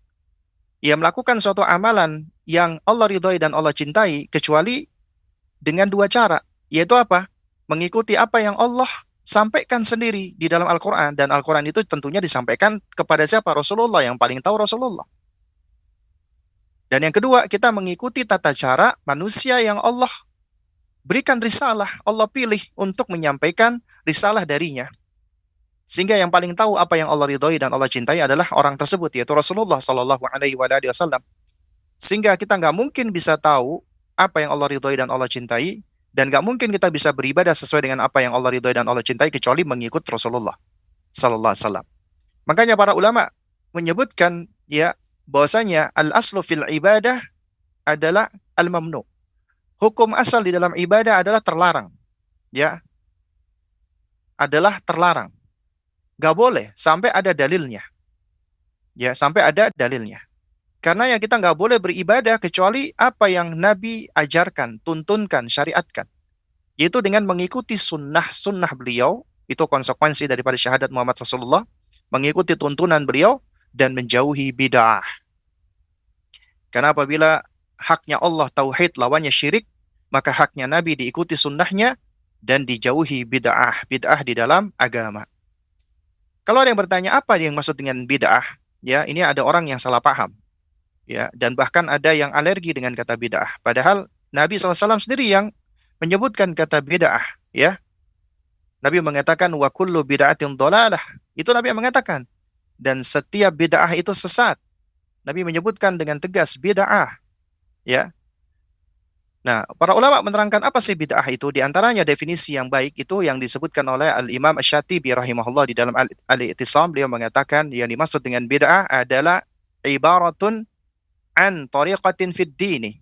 melakukan suatu amalan yang Allah ridhoi dan Allah cintai kecuali dengan dua cara, yaitu apa? Mengikuti apa yang Allah sampaikan sendiri di dalam Al-Quran, dan Al-Quran itu tentunya disampaikan kepada siapa? Rasulullah, yang paling tahu Rasulullah. Dan yang kedua, kita mengikuti tata cara manusia yang Allah berikan risalah, Allah pilih untuk menyampaikan risalah darinya. Sehingga yang paling tahu apa yang Allah ridhoi dan Allah cintai adalah orang tersebut, yaitu Rasulullah Sallallahu Alaihi Wasallam. Sehingga kita nggak mungkin bisa tahu apa yang Allah ridhoi dan Allah cintai, dan nggak mungkin kita bisa beribadah sesuai dengan apa yang Allah ridhoi dan Allah cintai kecuali mengikut Rasulullah Sallallahu Alaihi Wasallam. Makanya para ulama menyebutkan ya bahwasanya al-aslu fil ibadah adalah al-mamnu. Hukum asal di dalam ibadah adalah terlarang. Ya, adalah terlarang. Gak boleh sampai ada dalilnya. Ya, sampai ada dalilnya. Karena yang kita nggak boleh beribadah kecuali apa yang Nabi ajarkan, tuntunkan, syariatkan. Yaitu dengan mengikuti sunnah beliau, itu konsekuensi daripada syahadat Muhammad Rasulullah, mengikuti tuntunan beliau, dan menjauhi bid'ah. Karena apabila haknya Allah tauhid, lawannya syirik, maka haknya Nabi diikuti sunnahnya, dan dijauhi bid'ah di dalam agama. Kalau ada yang bertanya apa yang maksud dengan bid'ah, ya ini ada orang yang salah paham. Ya, dan bahkan ada yang alergi dengan kata bid'ah. Padahal Nabi SAW sendiri yang menyebutkan kata bid'ah. Ya, Nabi mengatakan wa kullu bid'atin dhalalah. Itu Nabi yang mengatakan. Dan setiap bid'ah itu sesat. Nabi menyebutkan dengan tegas bid'ah. Ya, Nah, para ulama menerangkan apa sih bid'ah itu? Di antaranya definisi yang baik itu yang disebutkan oleh Al-Imam Asy-Syatibi rahimahullah di dalam Al-I'tisam, beliau mengatakan yang dimaksud dengan bid'ah adalah ibaratun an tariqatin fid dini.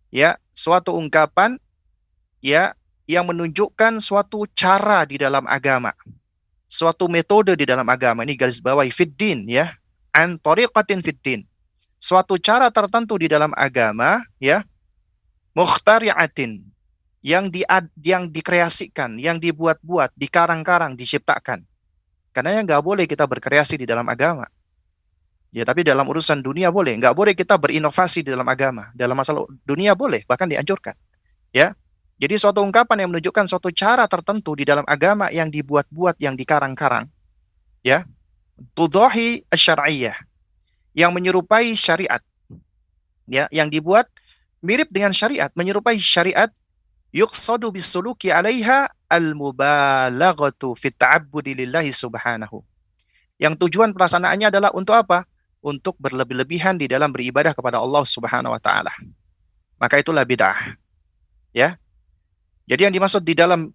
Ya, suatu ungkapan ya yang menunjukkan suatu cara di dalam agama, suatu metode di dalam agama. Ini garis bawahi fid din ya. An tariqatin fid din. Suatu cara tertentu di dalam agama ya, mukhtari'atin yang dikreasikan, yang dibuat-buat, dikarang-karang, diciptakan. Karena yang nggak boleh kita berkreasi di dalam agama. Ya, tapi dalam urusan dunia boleh. Nggak boleh kita berinovasi di dalam agama. Dalam masalah dunia boleh, bahkan dianjurkan. Ya, jadi suatu ungkapan yang menunjukkan suatu cara tertentu di dalam agama yang dibuat-buat, yang dikarang-karang. Ya, tudahi asy-syar'iyyah, yang menyerupai syariat. Ya, yang dibuat mirip dengan syariat, menyerupai syariat, yuqsadu bisuluki 'alaiha al-mubalaghatu fit ta'abbudi lillahi subhanahu. Yang tujuan pelaksanaannya adalah untuk apa? Untuk berlebih-lebihan di dalam beribadah kepada Allah Subhanahu wa taala. Maka itulah bid'ah. Ya. Jadi yang dimaksud di dalam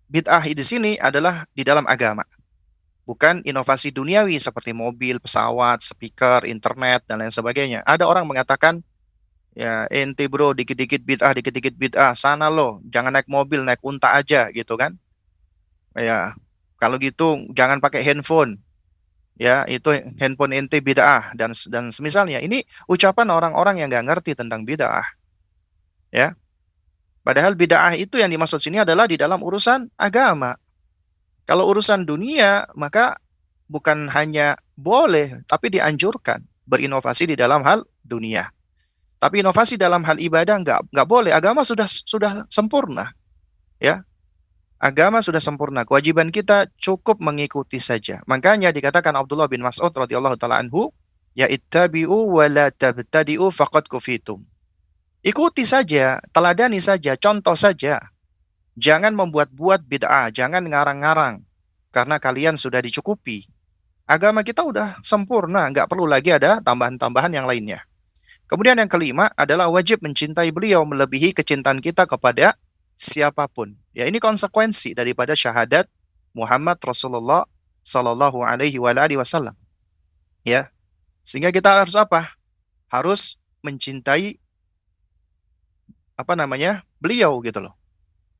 bid'ah di sini adalah di dalam agama. Bukan inovasi duniawi seperti mobil, pesawat, speaker, internet dan lain sebagainya. Ada orang mengatakan, ya ente bro dikit-dikit bid'ah, sana lo, jangan naik mobil, naik unta aja gitu kan. Ya, kalau gitu jangan pakai handphone. Ya, itu handphone ente bid'ah dan semisalnya. Ini ucapan orang-orang yang nggak ngerti tentang bid'ah. Ya, padahal bid'ah itu yang dimaksud sini adalah di dalam urusan agama. Kalau urusan dunia, maka bukan hanya boleh, tapi dianjurkan berinovasi di dalam hal dunia. Tapi inovasi dalam hal ibadah nggak boleh. Agama sudah sempurna, ya. Agama sudah sempurna. Kewajiban kita cukup mengikuti saja. Makanya dikatakan Abdullah bin Mas'ud radhiyallahu taala anhu, ya ittabi'u wa la tabtadi'u faqad kufitum. Ikuti saja, teladani saja, contoh saja. Jangan membuat-buat bid'ah, jangan ngarang-ngarang. Karena kalian sudah dicukupi. Agama kita udah sempurna, nggak perlu lagi ada tambahan-tambahan yang lainnya. Kemudian yang kelima adalah wajib mencintai beliau melebihi kecintaan kita kepada siapapun. Ya, ini konsekuensi daripada syahadat Muhammad Rasulullah Sallallahu Alaihi Wasallam. Ya, sehingga kita harus apa? Harus mencintai beliau gitu loh.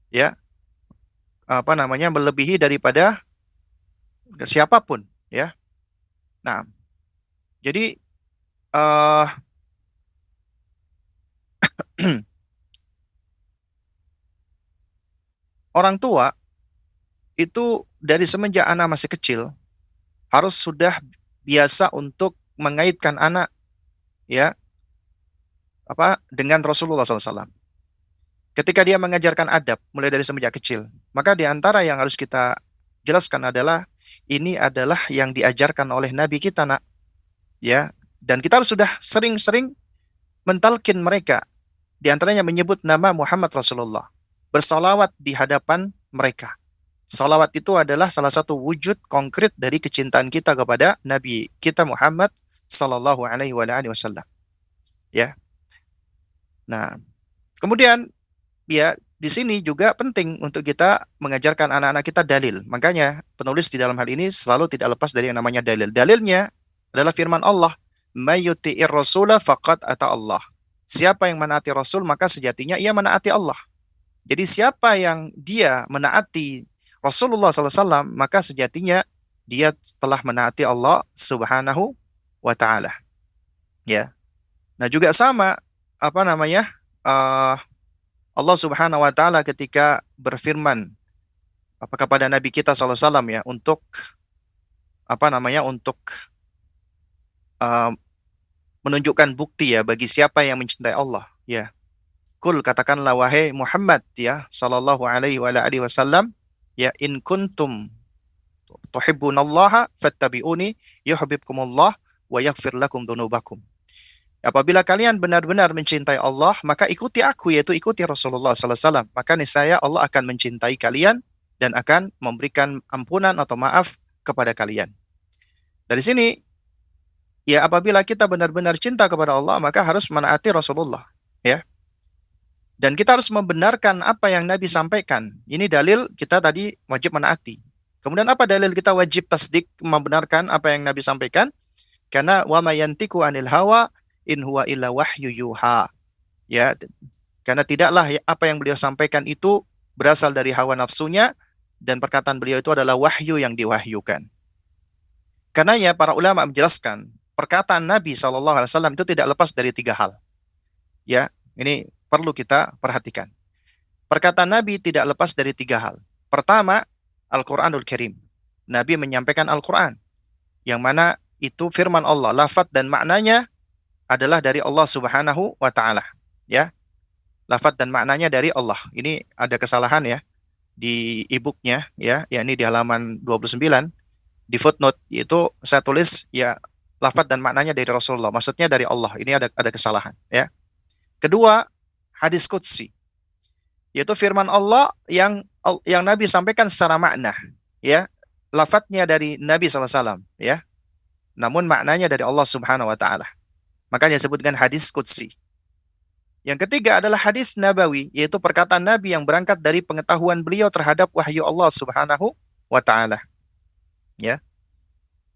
Ya, melebihi daripada siapapun. Ya, nah, jadi orang tua itu dari semenjak anak masih kecil harus sudah biasa untuk mengaitkan anak ya dengan Rasulullah SAW. Ketika dia mengajarkan adab mulai dari semenjak kecil, maka di antara yang harus kita jelaskan adalah ini adalah yang diajarkan oleh Nabi kita nak, ya. Dan kita harus sudah sering-sering mentalkin mereka. Di antaranya menyebut nama Muhammad Rasulullah, bersalawat di hadapan mereka. Salawat itu adalah salah satu wujud konkret dari kecintaan kita kepada Nabi kita Muhammad Sallallahu Alaihi Wasallam. Ya. Nah, kemudian ya di sini juga penting untuk kita mengajarkan anak-anak kita dalil. Makanya penulis di dalam hal ini selalu tidak lepas dari yang namanya dalil. Dalilnya adalah firman Allah, "May yuti'ir rasula faqad ata Allah." Siapa yang menaati Rasul maka sejatinya ia menaati Allah. Jadi siapa yang dia menaati Rasulullah SAW maka sejatinya dia telah menaati Allah Subhanahu wa taala. Ya. Nah, juga sama Allah Subhanahu wa taala ketika berfirman kepada Nabi kita SAW ya untuk uh, menunjukkan bukti ya bagi siapa yang mencintai Allah ya. Kul, katakanlah wahai Muhammad ya sallallahu alaihi wasallam, ya in kuntum tuhibbunallaha fattabi'uni yuhibbukumullah wa yaghfir lakum dzunubakum. Apabila kalian benar-benar mencintai Allah, maka ikuti aku, yaitu ikuti Rasulullah sallallahu alaihi wasallam. Maka niscaya Allah akan mencintai kalian dan akan memberikan ampunan atau maaf kepada kalian. Dari sini, ya apabila kita benar-benar cinta kepada Allah, maka harus menaati Rasulullah. Ya. Dan kita harus membenarkan apa yang Nabi sampaikan. Ini dalil kita tadi wajib menaati. Kemudian apa dalil kita wajib tasdik membenarkan apa yang Nabi sampaikan? Karena wa may yantiqu anil hawa in huwa illa wahyu yuha. Ya, karena tidaklah apa yang beliau sampaikan itu berasal dari hawa nafsunya dan perkataan beliau itu adalah wahyu yang diwahyukan. Karenanya para ulama menjelaskan perkataan Nabi SAW itu tidak lepas dari tiga hal. Ya, ini perlu kita perhatikan. Perkataan Nabi tidak lepas dari tiga hal. Pertama, Al-Quranul Karim. Nabi menyampaikan Al-Quran, yang mana itu firman Allah, lafaz dan maknanya adalah dari Allah Subhanahu wa taala, ya. Lafaz dan maknanya dari Allah. Ini ada kesalahan ya di e-booknya ya, yakni di halaman 29 di footnote itu saya tulis ya lafaz dan maknanya dari Rasulullah, maksudnya dari Allah. Ini ada kesalahan ya. Kedua, hadis qudsi, yaitu firman Allah yang Nabi sampaikan secara makna ya. Lafadznya dari Nabi SAW ya, namun maknanya dari Allah Subhanahu wa taala. Makanya disebutkan hadis qudsi. Yang ketiga adalah hadis nabawi, yaitu perkataan Nabi yang berangkat dari pengetahuan beliau terhadap wahyu Allah Subhanahu wa taala. Ya.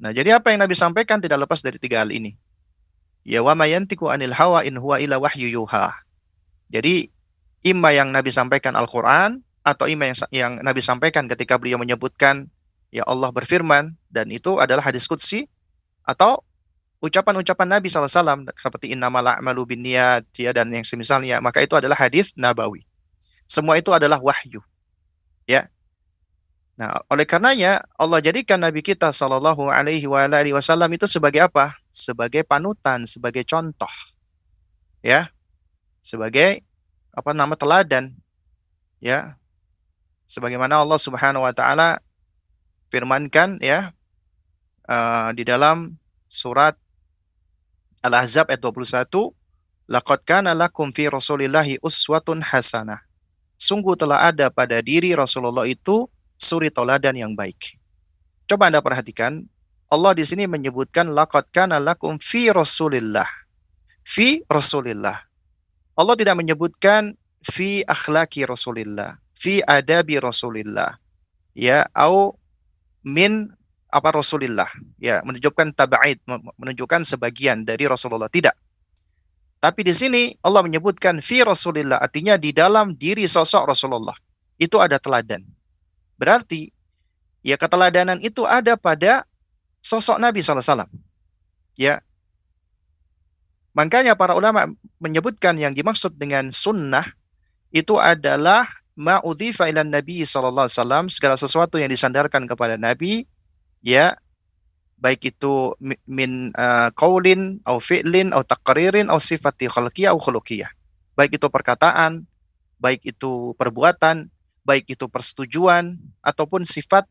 Nah, jadi apa yang Nabi sampaikan tidak lepas dari tiga hal ini. Ya wa may yantiqu anil hawa in huwa illa wahyu yuha. Jadi imma yang Nabi sampaikan Al-Qur'an atau imma yang Nabi sampaikan ketika beliau menyebutkan ya Allah berfirman dan itu adalah hadis qudsi, atau ucapan-ucapan Nabi SAW seperti innamal a'malu binniyat ya dan yang semisalnya, maka itu adalah hadis nabawi. Semua itu adalah wahyu. Ya. Nah, oleh karenanya Allah jadikan Nabi kita Shallallahu Alaihi Wasallam itu sebagai apa? Sebagai panutan, sebagai contoh, ya, sebagai apa nama teladan, ya. Sebagaimana Allah Subhanahu Wa Taala firmankan ya di dalam surat Al-Ahzab ayat 21, laqad kana lakum fi Rasulillahi uswatun hasanah. Sungguh telah ada pada diri Rasulullah itu suri teladan yang baik. Coba Anda perhatikan, Allah di sini menyebutkan laqad kana lakum fi Rasulillah. Fi Rasulillah. Allah tidak menyebutkan fi akhlaki Rasulillah, fi adabi Rasulillah. Ya, au min apa Rasulillah. Ya, menunjukkan tabaid, menunjukkan sebagian dari Rasulullah, tidak. Tapi di sini Allah menyebutkan fi Rasulillah, artinya di dalam diri sosok Rasulullah. Itu ada teladan. Berarti ya keteladanan itu ada pada sosok Nabi SAW. Ya. Makanya para ulama menyebutkan yang dimaksud dengan sunnah itu adalah ma'udhifa ilan Nabi SAW, segala sesuatu yang disandarkan kepada Nabi, ya, baik itu min qaulin au fi'lin au taqririn au sifati khalqiyah au khuluqiyah. Baik itu perkataan, baik itu perbuatan, baik itu persetujuan ataupun sifat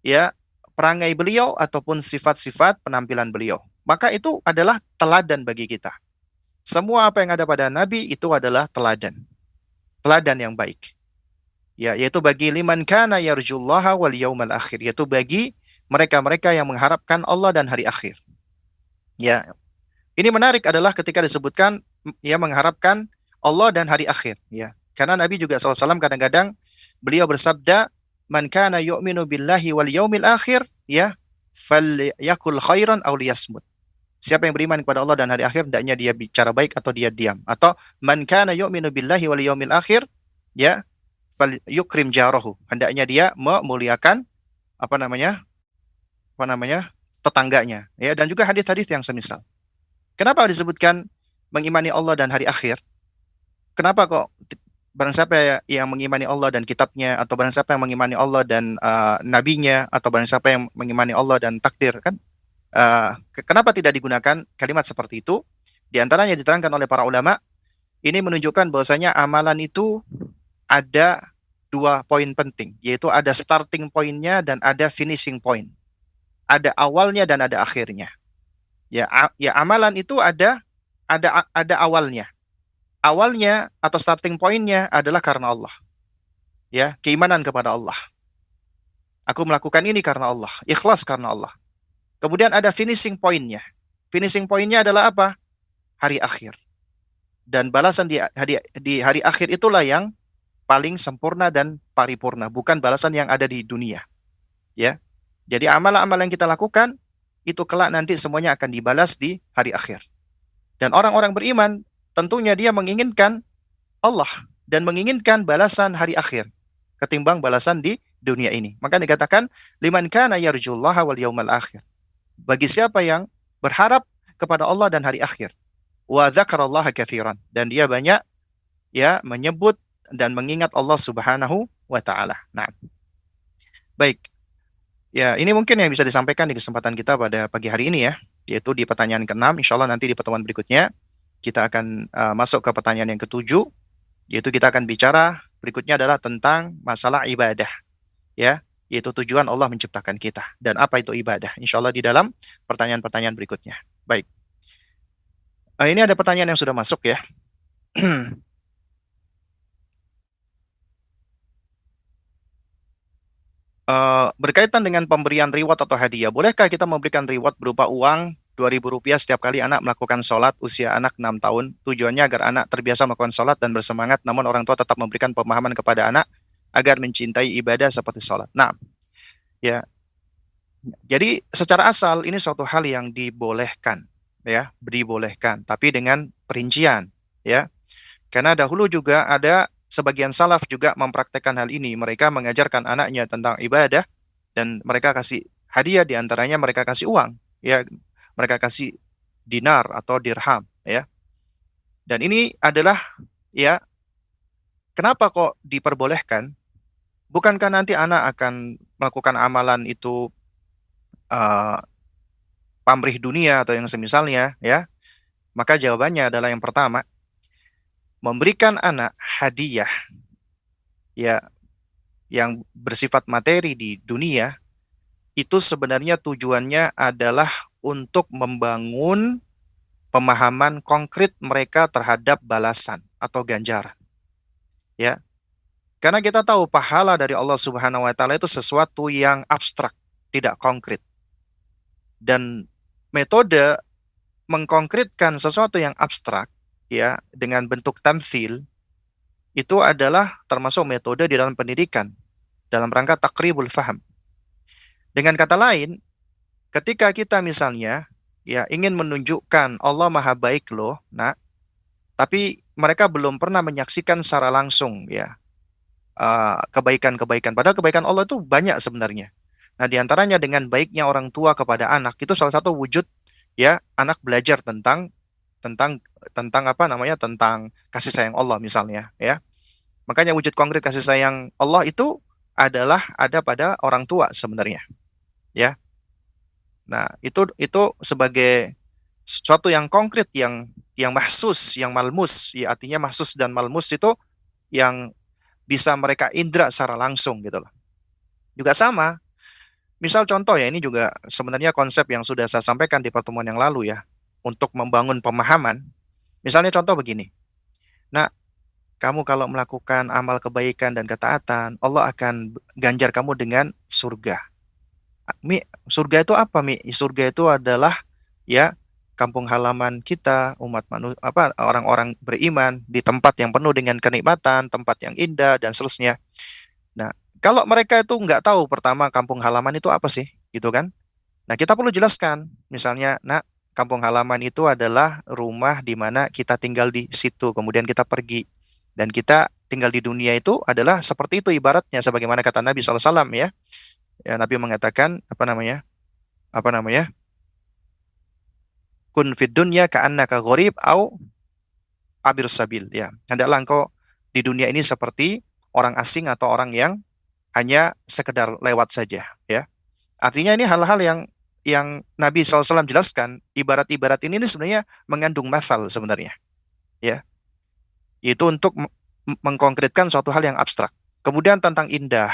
ya perangai beliau ataupun sifat-sifat penampilan beliau. Maka itu adalah teladan bagi kita. Semua apa yang ada pada Nabi itu adalah teladan. Teladan yang baik. Ya, yaitu bagi liman kana yarjullaha wal yaumal akhir, yaitu bagi mereka-mereka yang mengharapkan Allah dan hari akhir. Ya. Ini menarik adalah ketika disebutkan ya mengharapkan Allah dan hari akhir, ya. Karena Nabi juga SAW kadang-kadang beliau bersabda, "Man kana yu'minu billahi wal yaumil akhir, ya, falyakul khairan aw liyasmut." Siapa yang beriman kepada Allah dan hari akhir, hendaknya dia bicara baik atau dia diam. Atau man kana yu'minu billahi wal yaumil akhir, ya, falyukrim jarahu. Hendaknya dia memuliakan apa namanya? Tetangganya, ya, dan juga hadis-hadis yang semisal. Kenapa disebutkan mengimani Allah dan hari akhir? Kenapa kok barang siapa yang mengimani Allah dan kitabnya, atau barang siapa yang mengimani Allah dan nabinya, atau barang siapa yang mengimani Allah dan takdir, kan? Kenapa tidak digunakan kalimat seperti itu? Di antaranya diterangkan oleh para ulama, ini menunjukkan bahwasanya amalan itu ada dua poin penting, yaitu ada starting point-nya dan ada finishing point. Ada awalnya dan ada akhirnya. Ya, amalan itu ada awalnya. Awalnya atau starting point-nya adalah karena Allah. Ya, keimanan kepada Allah. Aku melakukan ini karena Allah, ikhlas karena Allah. Kemudian ada finishing point-nya. Finishing point-nya adalah apa? Hari akhir. Dan balasan di hari akhir itulah yang paling sempurna dan paripurna, bukan balasan yang ada di dunia. Ya, jadi amal-amal yang kita lakukan itu kelak nanti semuanya akan dibalas di hari akhir. Dan orang-orang beriman tentunya dia menginginkan Allah dan menginginkan balasan hari akhir ketimbang balasan di dunia ini. Maka dikatakan liman kana yarjullaha wal yaumal akhir. Bagi siapa yang berharap kepada Allah dan hari akhir. Wa dzakarallaha katsiran, dan dia banyak ya menyebut dan mengingat Allah Subhanahu wa taala. Nah, baik. Ya, ini mungkin yang bisa disampaikan di kesempatan kita pada pagi hari ini ya, yaitu di pertanyaan ke-6. Insya Allah nanti di pertemuan berikutnya kita akan masuk ke pertanyaan yang ke-7, yaitu kita akan bicara berikutnya adalah tentang masalah ibadah, ya, yaitu tujuan Allah menciptakan kita dan apa itu ibadah. Insya Allah di dalam pertanyaan-pertanyaan berikutnya. Baik, ini ada pertanyaan yang sudah masuk ya. Berkaitan dengan pemberian reward atau hadiah, bolehkah kita memberikan reward berupa uang Rp2.000 setiap kali anak melakukan sholat usia anak 6 tahun? Tujuannya agar anak terbiasa melakukan sholat dan bersemangat, namun orang tua tetap memberikan pemahaman kepada anak agar mencintai ibadah seperti sholat. Nah, ya, jadi secara asal ini suatu hal yang dibolehkan, ya, dibolehkan, tapi dengan perincian, ya. Karena dahulu juga ada sebagian salaf juga mempraktekkan hal ini. Mereka mengajarkan anaknya tentang ibadah dan mereka kasih hadiah, di antaranya mereka kasih uang, ya, mereka kasih dinar atau dirham, ya. Dan ini adalah, ya, kenapa kok diperbolehkan? Bukankah nanti anak akan melakukan amalan itu uh, pamrih dunia atau yang semisalnya, ya? Maka jawabannya adalah yang pertama, memberikan anak hadiah, ya, yang bersifat materi di dunia itu sebenarnya tujuannya adalah untuk membangun pemahaman konkret mereka terhadap balasan atau ganjaran. Ya. Karena kita tahu pahala dari Allah Subhanahu wa taala itu sesuatu yang abstrak, tidak konkret. Dan metode mengkonkretkan sesuatu yang abstrak, ya, dengan bentuk tamsil itu adalah termasuk metode di dalam pendidikan dalam rangka takribul faham. Dengan kata lain, ketika kita misalnya ya ingin menunjukkan Allah Maha Baik loh, nak, tapi mereka belum pernah menyaksikan secara langsung ya kebaikan-kebaikan. Padahal kebaikan Allah itu banyak sebenarnya. Nah, diantaranya dengan baiknya orang tua kepada anak itu salah satu wujud ya anak belajar tentang tentang tentang apa namanya tentang kasih sayang Allah misalnya ya. Makanya wujud konkret kasih sayang Allah itu adalah ada pada orang tua sebenarnya ya. Nah, itu sebagai sesuatu yang konkret yang mahsus, yang malmus, ya artinya mahsus dan malmus itu yang bisa mereka indra secara langsung gitu loh. Juga sama, misal contoh ya, ini juga sebenarnya konsep yang sudah saya sampaikan di pertemuan yang lalu ya, untuk membangun pemahaman. Misalnya contoh begini, nah, kamu kalau melakukan amal kebaikan dan ketaatan, Allah akan ganjar kamu dengan surga. Mi, surga itu apa, Mi? Surga itu adalah ya kampung halaman kita, umat manusia, apa orang-orang beriman di tempat yang penuh dengan kenikmatan, tempat yang indah dan seterusnya. Nah, kalau mereka itu nggak tahu pertama kampung halaman itu apa sih, gitu kan? Nah, kita perlu jelaskan, misalnya, nah, kampung halaman itu adalah rumah di mana kita tinggal di situ, kemudian kita pergi dan kita tinggal di dunia itu adalah seperti itu ibaratnya, sebagaimana kata Nabi SAW ya. Ya, Nabi mengatakan apa namanya? Apa namanya? Kun fid dunya ka'annaka gharib au abir sabil ya. Hendaklah engkau di dunia ini seperti orang asing atau orang yang hanya sekedar lewat saja ya. Artinya ini hal-hal yang Nabi SAW jelaskan, ibarat-ibarat ini sebenarnya mengandung masal sebenarnya ya. Itu untuk mengkonkretkan suatu hal yang abstrak. Kemudian tentang indah,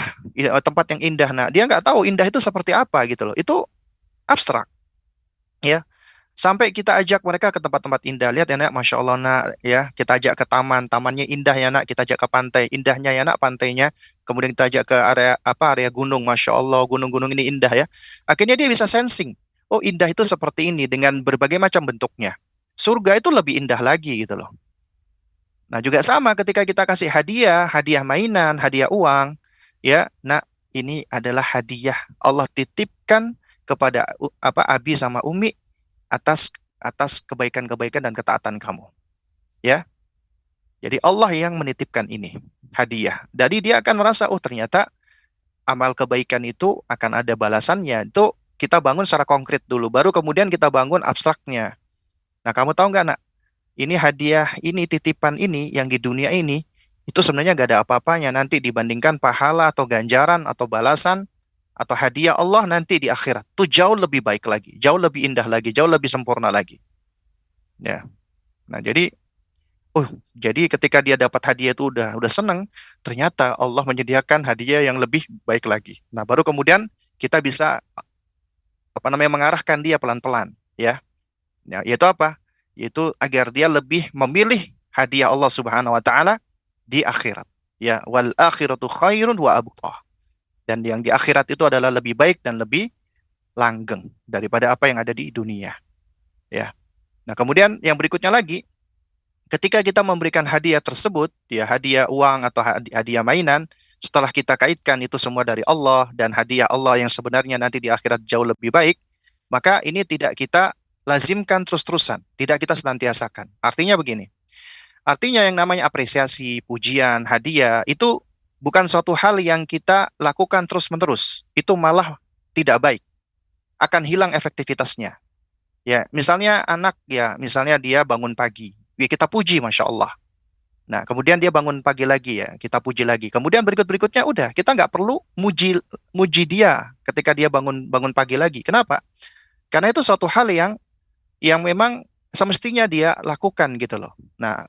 tempat yang indah. Nah, dia nggak tahu indah itu seperti apa gitu loh. Itu abstrak ya. Sampai kita ajak mereka ke tempat-tempat indah. Lihat ya nak, Masya Allah nak, ya. Kita ajak ke taman, tamannya indah ya nak. Kita ajak ke pantai, indahnya ya nak pantainya. Kemudian kita ajak ke area apa area gunung, Masya Allah, gunung-gunung ini indah ya. Akhirnya dia bisa sensing. Oh, indah itu seperti ini dengan berbagai macam bentuknya. Surga itu lebih indah lagi gitu loh. Nah, juga sama ketika kita kasih hadiah, hadiah mainan, hadiah uang, ya. Nah, ini adalah hadiah Allah titipkan kepada Abi sama Umi atas atas kebaikan-kebaikan dan ketaatan kamu, ya. Jadi Allah yang menitipkan ini hadiah. Jadi dia akan merasa, oh ternyata amal kebaikan itu akan ada balasannya. Itu kita bangun secara konkret dulu, baru kemudian kita bangun abstraknya. Nah, kamu tahu nggak, nak? Ini hadiah, ini titipan ini yang di dunia ini, itu sebenarnya gak ada apa-apanya nanti dibandingkan pahala atau ganjaran atau balasan atau hadiah Allah nanti di akhirat. Itu jauh lebih baik lagi, jauh lebih indah lagi, jauh lebih sempurna lagi. Ya. Nah, jadi ketika dia dapat hadiah itu udah senang, ternyata Allah menyediakan hadiah yang lebih baik lagi. Nah, baru kemudian kita bisa mengarahkan dia pelan-pelan, ya. Ya, yaitu apa? Yaitu agar dia lebih memilih hadiah Allah Subhanahu wa taala di akhirat. Ya, wal akhiratu khairun wa abqah. Dan yang di akhirat itu adalah lebih baik dan lebih langgeng daripada apa yang ada di dunia. Ya. Nah, kemudian yang berikutnya lagi, ketika kita memberikan hadiah tersebut, ya hadiah uang atau hadiah mainan, setelah kita kaitkan itu semua dari Allah dan hadiah Allah yang sebenarnya nanti di akhirat jauh lebih baik, maka ini tidak kita lazimkan terus-terusan, tidak kita senantiasakan. Artinya begini, artinya yang namanya apresiasi, pujian, hadiah, itu bukan suatu hal yang kita lakukan terus-menerus. Itu malah tidak baik, akan hilang efektivitasnya. Ya, misalnya anak, ya, misalnya dia bangun pagi, ya kita puji, Masya Allah. Nah, kemudian dia bangun pagi lagi, ya, kita puji lagi. Kemudian berikut-berikutnya udah, kita nggak perlu muji dia ketika dia bangun bangun pagi lagi. Kenapa? Karena itu suatu hal yang memang semestinya dia lakukan gitu loh. Nah,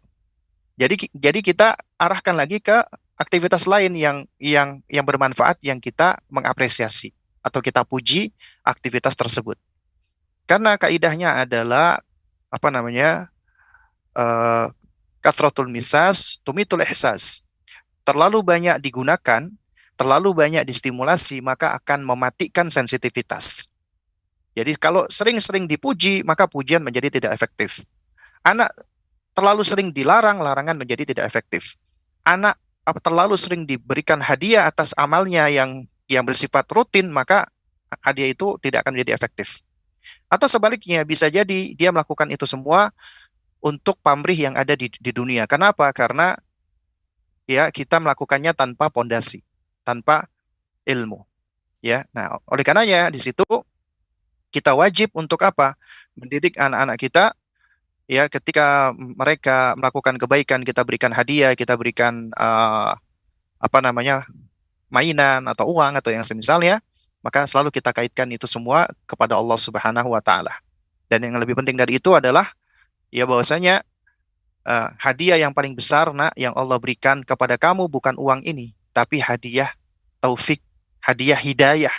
jadi kita arahkan lagi ke aktivitas lain yang bermanfaat yang kita mengapresiasi atau kita puji aktivitas tersebut. Karena kaidahnya adalah apa namanya? eh Kathratul misas tumitul ihsas. Terlalu banyak digunakan, terlalu banyak distimulasi, maka akan mematikan sensitivitas. Jadi kalau sering-sering dipuji, maka pujian menjadi tidak efektif. Anak terlalu sering dilarang, larangan menjadi tidak efektif. Anak terlalu sering diberikan hadiah atas amalnya yang bersifat rutin, maka hadiah itu tidak akan menjadi efektif. Atau sebaliknya, bisa jadi dia melakukan itu semua untuk pamrih yang ada di dunia. Kenapa? Karena ya kita melakukannya tanpa pondasi, tanpa ilmu. Ya, nah oleh karenanya di situ kita wajib untuk apa? Mendidik anak-anak kita, ya ketika mereka melakukan kebaikan kita berikan hadiah, kita berikan mainan atau uang atau yang semisalnya, maka selalu kita kaitkan itu semua kepada Allah Subhanahu wa taala. Dan yang lebih penting dari itu adalah ya bahwasanya hadiah yang paling besar, nak, yang Allah berikan kepada kamu bukan uang ini, tapi hadiah taufik, hadiah hidayah.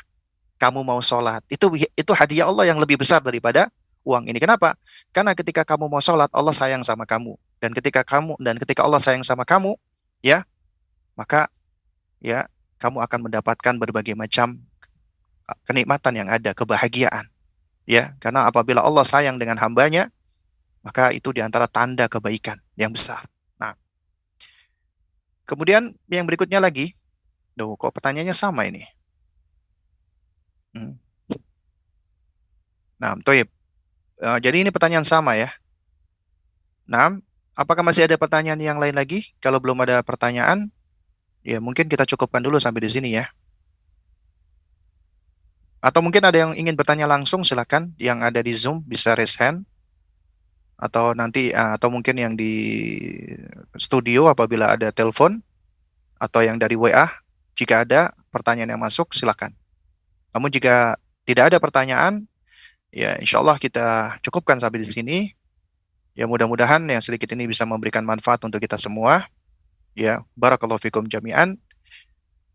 Kamu mau sholat, itu hadiah Allah yang lebih besar daripada uang ini. Kenapa? Karena ketika kamu mau sholat, Allah sayang sama kamu. Dan ketika Allah sayang sama kamu, ya, maka ya kamu akan mendapatkan berbagai macam kenikmatan yang ada, kebahagiaan. Ya, karena apabila Allah sayang dengan hambanya, maka itu diantara tanda kebaikan yang besar. Nah, kemudian yang berikutnya lagi, kok pertanyaannya sama ini? Hmm. Nah, Toib. Jadi ini pertanyaan sama ya. Nah, apakah masih ada pertanyaan yang lain lagi? Kalau belum ada pertanyaan, ya mungkin kita cukupkan dulu sampai di sini ya. Atau mungkin ada yang ingin bertanya langsung, silakan. Yang ada di Zoom bisa raise hand. Atau mungkin yang di studio apabila ada telepon. Atau yang dari WA. Jika ada pertanyaan yang masuk, silakan. Namun jika tidak ada pertanyaan, ya insya Allah kita cukupkan sampai di sini. Ya mudah-mudahan yang sedikit ini bisa memberikan manfaat untuk kita semua. Ya, barakallahu fikum jami'an.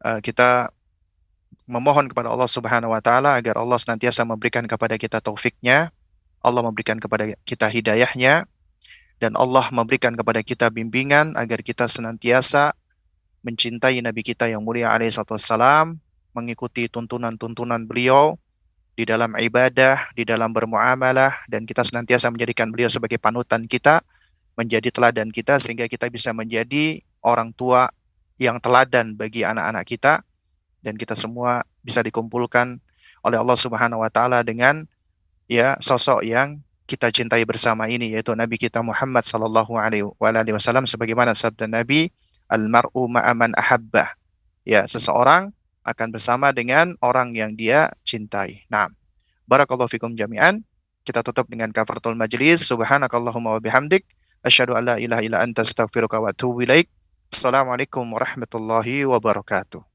Kita memohon kepada Allah Subhanahu wa taala agar Allah senantiasa memberikan kepada kita taufiknya, Allah memberikan kepada kita hidayahnya, dan Allah memberikan kepada kita bimbingan agar kita senantiasa mencintai Nabi kita yang mulia alaihi wassalam, mengikuti tuntunan-tuntunan beliau di dalam ibadah, di dalam bermuamalah, dan kita senantiasa menjadikan beliau sebagai panutan kita menjadi teladan kita sehingga kita bisa menjadi orang tua yang teladan bagi anak-anak kita, dan kita semua bisa dikumpulkan oleh Allah Subhanahu wa taala dengan ya sosok yang kita cintai bersama ini, yaitu Nabi kita Muhammad sallallahu alaihi wasallam, sebagaimana sabda Nabi, almar'u ma'aman ahabbah. Ya, seseorang akan bersama dengan orang yang dia cintai. Nah, barakallahu fikum jami'an. Kita tutup dengan kafaratul majlis. Subhanakallahumma wa bihamdik, asyhadu an la ilaha illa anta astaghfiruka wa atubu ilaik. Assalamualaikum warahmatullahi wabarakatuh.